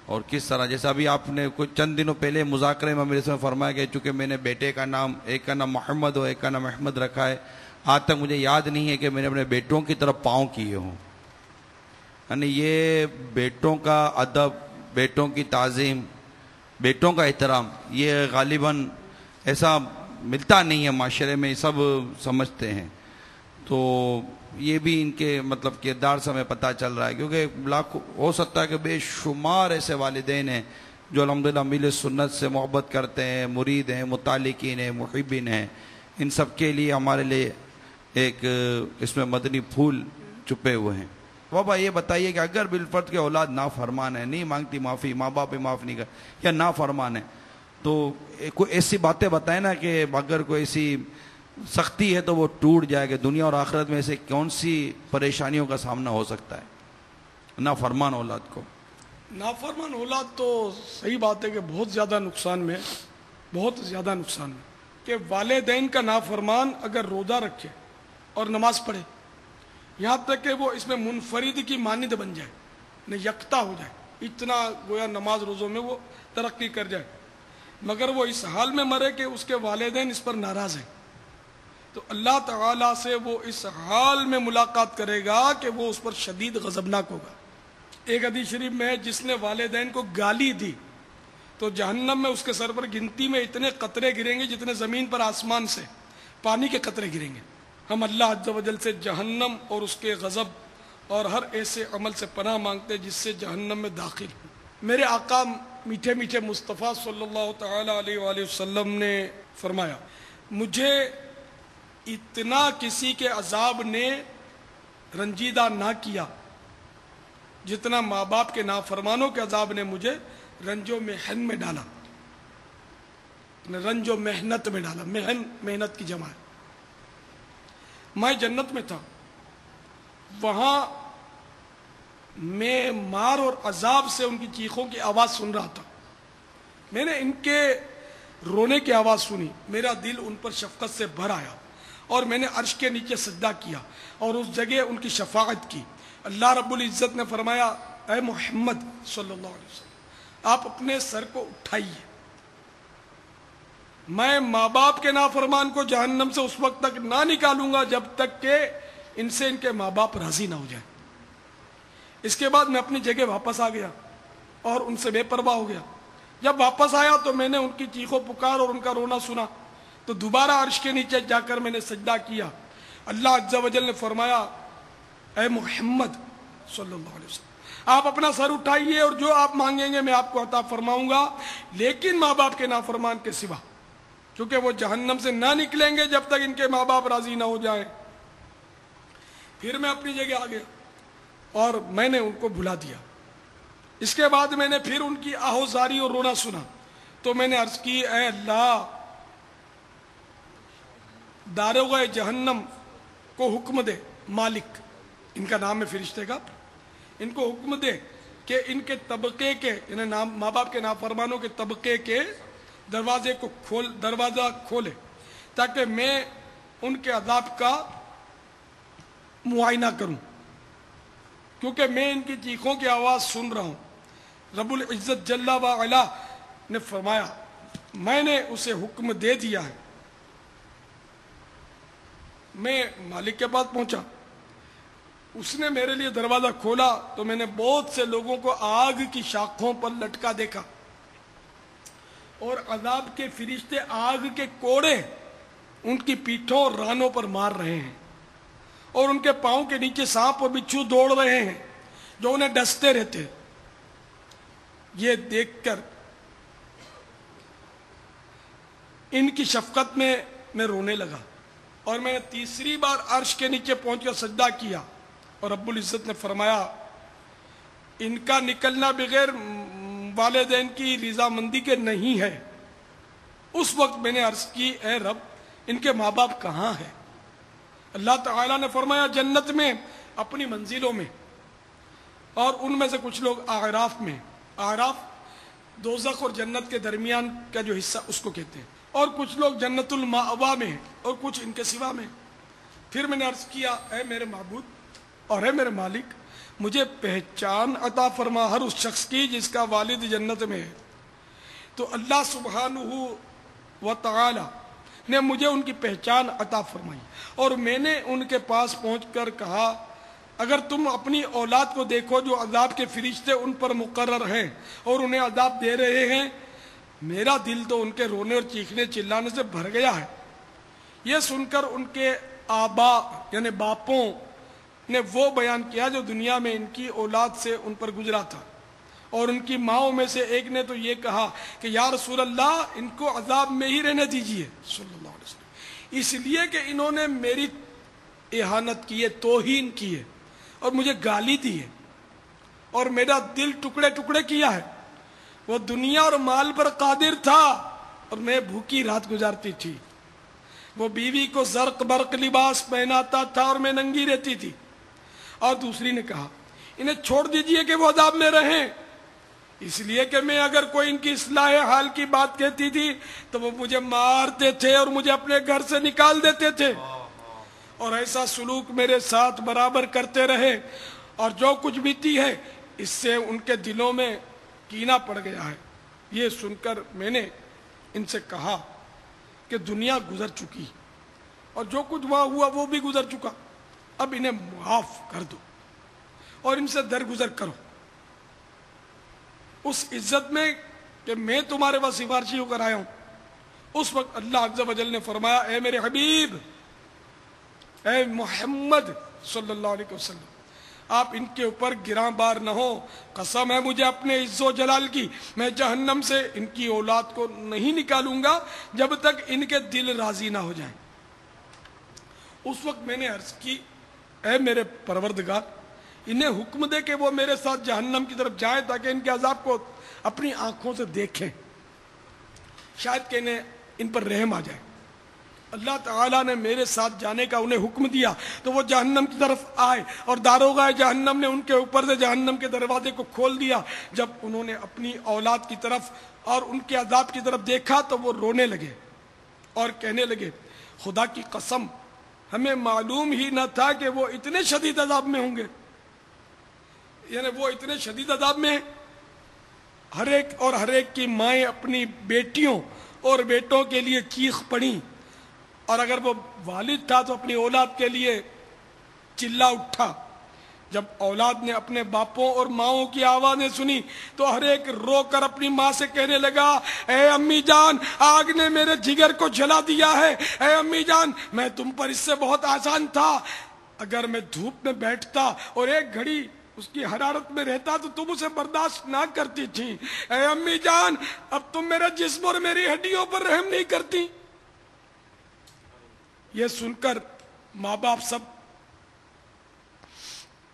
اور کس طرح، جیسا ابھی آپ نے کچھ چند دنوں پہلے مذاکرے میں میرے سے فرمایا کہ چونکہ میں نے بیٹے کا نام، ایک کا نام محمد ہو ایک کا نام احمد رکھا ہے، آج تک مجھے یاد نہیں ہے کہ میں نے اپنے بیٹوں کی طرف پاؤں کیے ہوں۔ یعنی یہ بیٹوں کا ادب، بیٹوں کی تعظیم، بیٹوں کا احترام، یہ غالباً ایسا ملتا نہیں ہے معاشرے میں، سب سمجھتے ہیں۔ تو یہ بھی ان کے مطلب کردار سے ہمیں پتہ چل رہا ہے، کیونکہ لاکھ ہو سکتا ہے کہ بے شمار ایسے والدین ہیں جو الحمدللہ میل سنت سے محبت کرتے ہیں، مرید ہیں، متعلقین ہیں، محبین ہیں، ان سب کے لیے ہمارے لیے ایک اس میں مدنی پھول چھپے ہوئے ہیں۔ بابا یہ بتائیے کہ اگر بالفرض کے اولاد نافرمان ہے، نہیں مانگتی معافی، ماں باپ بھی معاف نہیں کر یا نافرمان ہے، تو کوئی ایسی باتیں بتائیں نا کہ اگر کوئی ایسی سختی ہے تو وہ ٹوٹ جائے کہ دنیا اور آخرت میں سے کون سی پریشانیوں کا سامنا ہو سکتا ہے نافرمان اولاد کو؟ نافرمان اولاد تو صحیح بات ہے کہ بہت زیادہ نقصان میں، بہت زیادہ نقصان میں، کہ والدین کا نافرمان اگر روزہ رکھے اور نماز پڑھے، یہاں تک کہ وہ اس میں منفرد کی مانند بن جائے، نہ یکتا ہو جائے، اتنا گویا نماز روزوں میں وہ ترقی کر جائے، مگر وہ اس حال میں مرے کہ اس کے والدین اس پر ناراض ہیں، تو اللہ تعالیٰ سے وہ اس حال میں ملاقات کرے گا کہ وہ اس پر شدید غضبناک ہوگا۔ ایک حدیث شریف میں ہے جس نے والدین کو گالی دی تو جہنم میں اس کے سر پر گنتی میں اتنے قطرے گریں گے جتنے زمین پر آسمان سے پانی کے قطرے گریں گے۔ ہم اللہ عز و جل سے جہنم اور اس کے غضب اور ہر ایسے عمل سے پناہ مانگتے جس سے جہنم میں داخل ہوں۔ میرے آقا میٹھے میٹھے مصطفیٰ صلی اللہ تعالی علیہ وآلہ وسلم نے فرمایا، مجھے اتنا کسی کے عذاب نے رنجیدہ نہ کیا جتنا ماں باپ کے نافرمانوں کے عذاب نے مجھے رنج و محن میں ڈالا، رنج و محنت میں ڈالا، محن محنت کی جمع ہے۔ میں جنت میں تھا، وہاں میں مار اور عذاب سے ان کی چیخوں کی آواز سن رہا تھا، میں نے ان کے رونے کی آواز سنی، میرا دل ان پر شفقت سے بھر آیا اور میں نے عرش کے نیچے سجدہ کیا اور اس جگہ ان کی شفاعت کی۔ اللہ رب العزت نے فرمایا، اے محمد صلی اللہ علیہ وسلم، آپ اپنے سر کو اٹھائیے، میں ماں باپ کے نافرمان کو جہنم سے اس وقت تک نہ نکالوں گا جب تک کہ ان سے ان کے ماں باپ راضی نہ ہو جائیں۔ اس کے بعد میں اپنی جگہ واپس آ گیا اور ان سے بے پرواہ ہو گیا۔ جب واپس آیا تو میں نے ان کی چیخو پکار اور ان کا رونا سنا، تو دوبارہ عرش کے نیچے جا کر میں نے سجدہ کیا۔ اللہ عز و جل نے فرمایا، اے محمد صلی اللہ علیہ وسلم، آپ اپنا سر اٹھائیے اور جو آپ مانگیں گے میں آپ کو عطا فرماؤں گا، لیکن ماں باپ کے نافرمان کے سوا، کیونکہ وہ جہنم سے نہ نکلیں گے جب تک ان کے ماں باپ راضی نہ ہو جائیں۔ پھر میں اپنی جگہ آ گیا اور میں نے ان کو بھلا دیا۔ اس کے بعد میں نے پھر ان کی آہوزاری اور رونا سنا تو میں نے عرض کی اے اللہ داروغہ جہنم کو حکم دے، مالک ان کا نام ہے فرشتے کا، ان کو حکم دے کہ ان کے طبقے کے یعنی ماں باپ کے نافرمانوں کے طبقے کے دروازہ کھولے تاکہ میں ان کے عذاب کا معائنہ کروں، کیونکہ میں ان کی چیخوں کی آواز سن رہا ہوں۔ رب العزت جل وعلا نے فرمایا میں نے اسے حکم دے دیا ہے۔ میں مالک کے پاس پہنچا، اس نے میرے لیے دروازہ کھولا تو میں نے بہت سے لوگوں کو آگ کی شاخوں پر لٹکا دیکھا، اور عذاب کے فرشتے آگ کے کوڑے ان کی پیٹھوں اور رانوں پر مار رہے ہیں، اور ان کے پاؤں کے نیچے سانپ اور بچھو دوڑ رہے ہیں جو انہیں ڈستے رہتے۔ یہ دیکھ کر ان کی شفقت میں رونے لگا، اور میں نے تیسری بار عرش کے نیچے پہنچ کر سجدہ کیا، اور رب العزت نے فرمایا ان کا نکلنا بغیر والدین کی رضامندی کے نہیں ہے۔ اس وقت میں نے عرض کی اے رب ان کے ماں باپ کہاں ہیں؟ اللہ تعالیٰ نے فرمایا جنت میں اپنی منزلوں میں، اور ان میں سے کچھ لوگ اعراف میں، اعراف دوزخ اور جنت کے درمیان کا جو حصہ اس کو کہتے ہیں، اور کچھ لوگ جنت المأوا میں، اور کچھ ان کے سوا میں۔ پھر میں نے عرض کیا اے میرے معبود اور اے میرے مالک مجھے پہچان عطا فرما ہر اس شخص کی جس کا والد جنت میں ہے۔ تو اللہ سبحانہ و تعالی نے مجھے ان کی پہچان عطا فرمائی، اور میں نے ان کے پاس پہنچ کر کہا اگر تم اپنی اولاد کو دیکھو جو عذاب کے فرشتے ان پر مقرر ہیں اور انہیں عذاب دے رہے ہیں، میرا دل تو ان کے رونے اور چیخنے چلانے سے بھر گیا ہے۔ یہ سن کر ان کے آبا یعنی باپوں نے وہ بیان کیا جو دنیا میں ان کی اولاد سے ان پر گزرا تھا، اور ان کی ماؤں میں سے ایک نے تو یہ کہا کہ یا رسول اللہ ان کو عذاب میں ہی رہنے دیجیے صلی اللہ علیہ وسلم، اس لیے کہ انہوں نے میری اہانت کی ہے، توہین کی ہے، اور مجھے گالی دی ہے، اور میرا دل ٹکڑے ٹکڑے کیا ہے۔ وہ دنیا اور مال پر قادر تھا اور میں بھوکی رات گزارتی تھی، وہ بیوی کو زرق برق لباس پہناتا تھا اور میں ننگی رہتی تھی۔ اور دوسری نے کہا انہیں چھوڑ دیجئے کہ وہ عذاب میں رہیں، اس لیے کہ میں اگر کوئی ان کی اصلاح حال کی بات کہتی تھی تو وہ مجھے مارتے تھے اور مجھے اپنے گھر سے نکال دیتے تھے، اور ایسا سلوک میرے ساتھ برابر کرتے رہے، اور جو کچھ بیتی ہے اس سے ان کے دلوں میں کینہ پڑ گیا ہے۔ یہ سن کر میں نے ان سے کہا کہ دنیا گزر چکی اور جو کچھ وہاں ہوا وہ بھی گزر چکا، اب انہیں معاف کر دو اور ان سے درگزر کرو، اس عزت میں کہ میں تمہارے پاس سفارشی ہو کر آیا ہوں۔ اس وقت اللہ عز و جل نے فرمایا اے میرے حبیب، اے محمد صلی اللہ علیہ وسلم، آپ ان کے اوپر گراں بار نہ ہو، قسم ہے مجھے اپنے عز و جلال کی، میں جہنم سے ان کی اولاد کو نہیں نکالوں گا جب تک ان کے دل راضی نہ ہو جائیں۔ اس وقت میں نے عرض کی اے میرے پروردگار انہیں حکم دے کہ وہ میرے ساتھ جہنم کی طرف جائیں تاکہ ان کے عذاب کو اپنی آنکھوں سے دیکھیں، شاید کہ انہیں ان پر رحم آ جائے۔ اللہ تعالیٰ نے میرے ساتھ جانے کا انہیں حکم دیا تو وہ جہنم کی طرف آئے، اور داروغہ جہنم نے ان کے اوپر سے جہنم کے دروازے کو کھول دیا۔ جب انہوں نے اپنی اولاد کی طرف اور ان کے عذاب کی طرف دیکھا تو وہ رونے لگے اور کہنے لگے خدا کی قسم ہمیں معلوم ہی نہ تھا کہ وہ اتنے شدید عذاب میں ہوں گے، یعنی وہ اتنے شدید عذاب میں ہیں۔ ہر ایک کی مائیں اپنی بیٹیوں اور بیٹوں کے لیے چیخ پڑیں، اور اگر وہ والد تھا تو اپنی اولاد کے لیے چلا اٹھا۔ جب اولاد نے اپنے باپوں اور ماؤں کی آوازیں سنی تو ہر ایک رو کر اپنی ماں سے کہنے لگا اے امی جان آگ نے میرے جگر کو جلا دیا ہے، اے امی جان میں تم پر اس سے بہت آسان تھا، اگر میں دھوپ میں بیٹھتا اور ایک گھڑی اس کی حرارت میں رہتا تو تم اسے برداشت نہ کرتی تھی، اے امی جان اب تم میرے جسم اور میری ہڈیوں پر رحم نہیں کرتی۔ یہ سن کر ماں باپ سب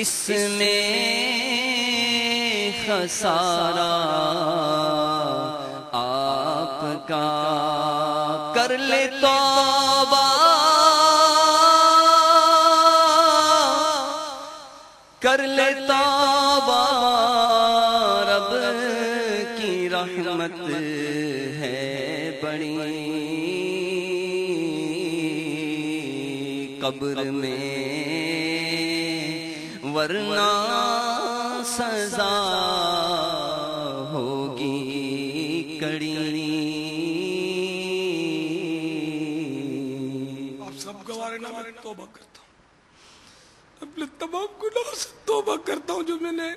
اس میں خسارہ آپ کا، کر لے توبہ، کر لے توبہ، رب کی رحمت ہے بڑی، قبر میں ورنہ سزا ہوگی کڑی۔ آپ سب گوارے نہ، میں توبہ کرتا ہوں، اپنے تمام گناہوں سے توبہ کرتا ہوں جو میں نے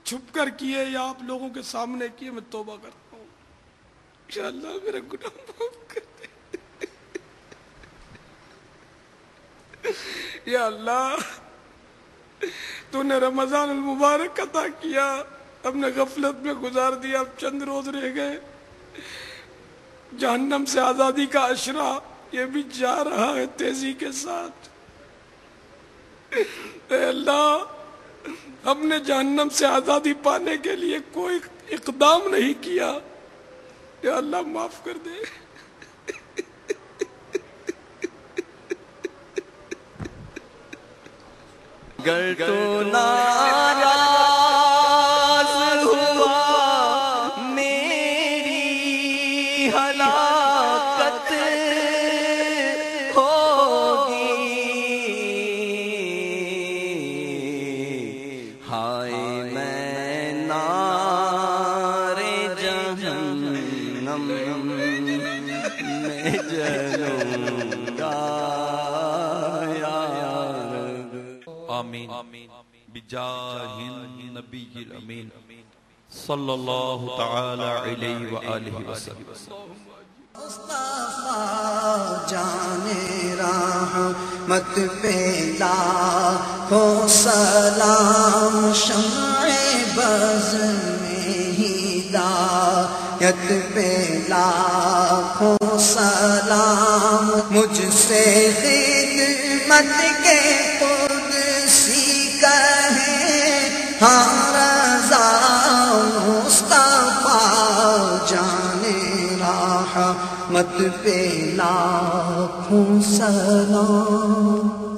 چھپ کر کیے یا آپ لوگوں کے سامنے کیے، میں توبہ کرتا ہوں، انشاءاللہ میرا گناہ معاف کر دے۔ یا اللہ، تو نے رمضان المبارک عطا کیا، ہم نے غفلت میں گزار دیا، اب چند روز رہ گئے، جہنم سے آزادی کا اشرا یہ بھی جا رہا ہے تیزی کے ساتھ۔ اے اللہ، ہم نے جہنم سے آزادی پانے کے لیے کوئی اقدام نہیں کیا، یا اللہ معاف کر دے۔ گر تو ناراض ہوا میری ہلاکت ہوگی، ہائے میں نار جہنم میں جلوں گا یا رب۔ آمین بجاہ النبی الامین صلی اللہ تعالی علیہ وآلہ وسلم۔ مصطفیٰ جان رحمت پہ لاکھوں سلام، شمع بز میں ہدایت پہ لاکھوں سلام، مجھ سے خدمت کے قدسی کہیں ہاں رضا مصطفیٰ جان رحمت پہ لاکھوں سلام۔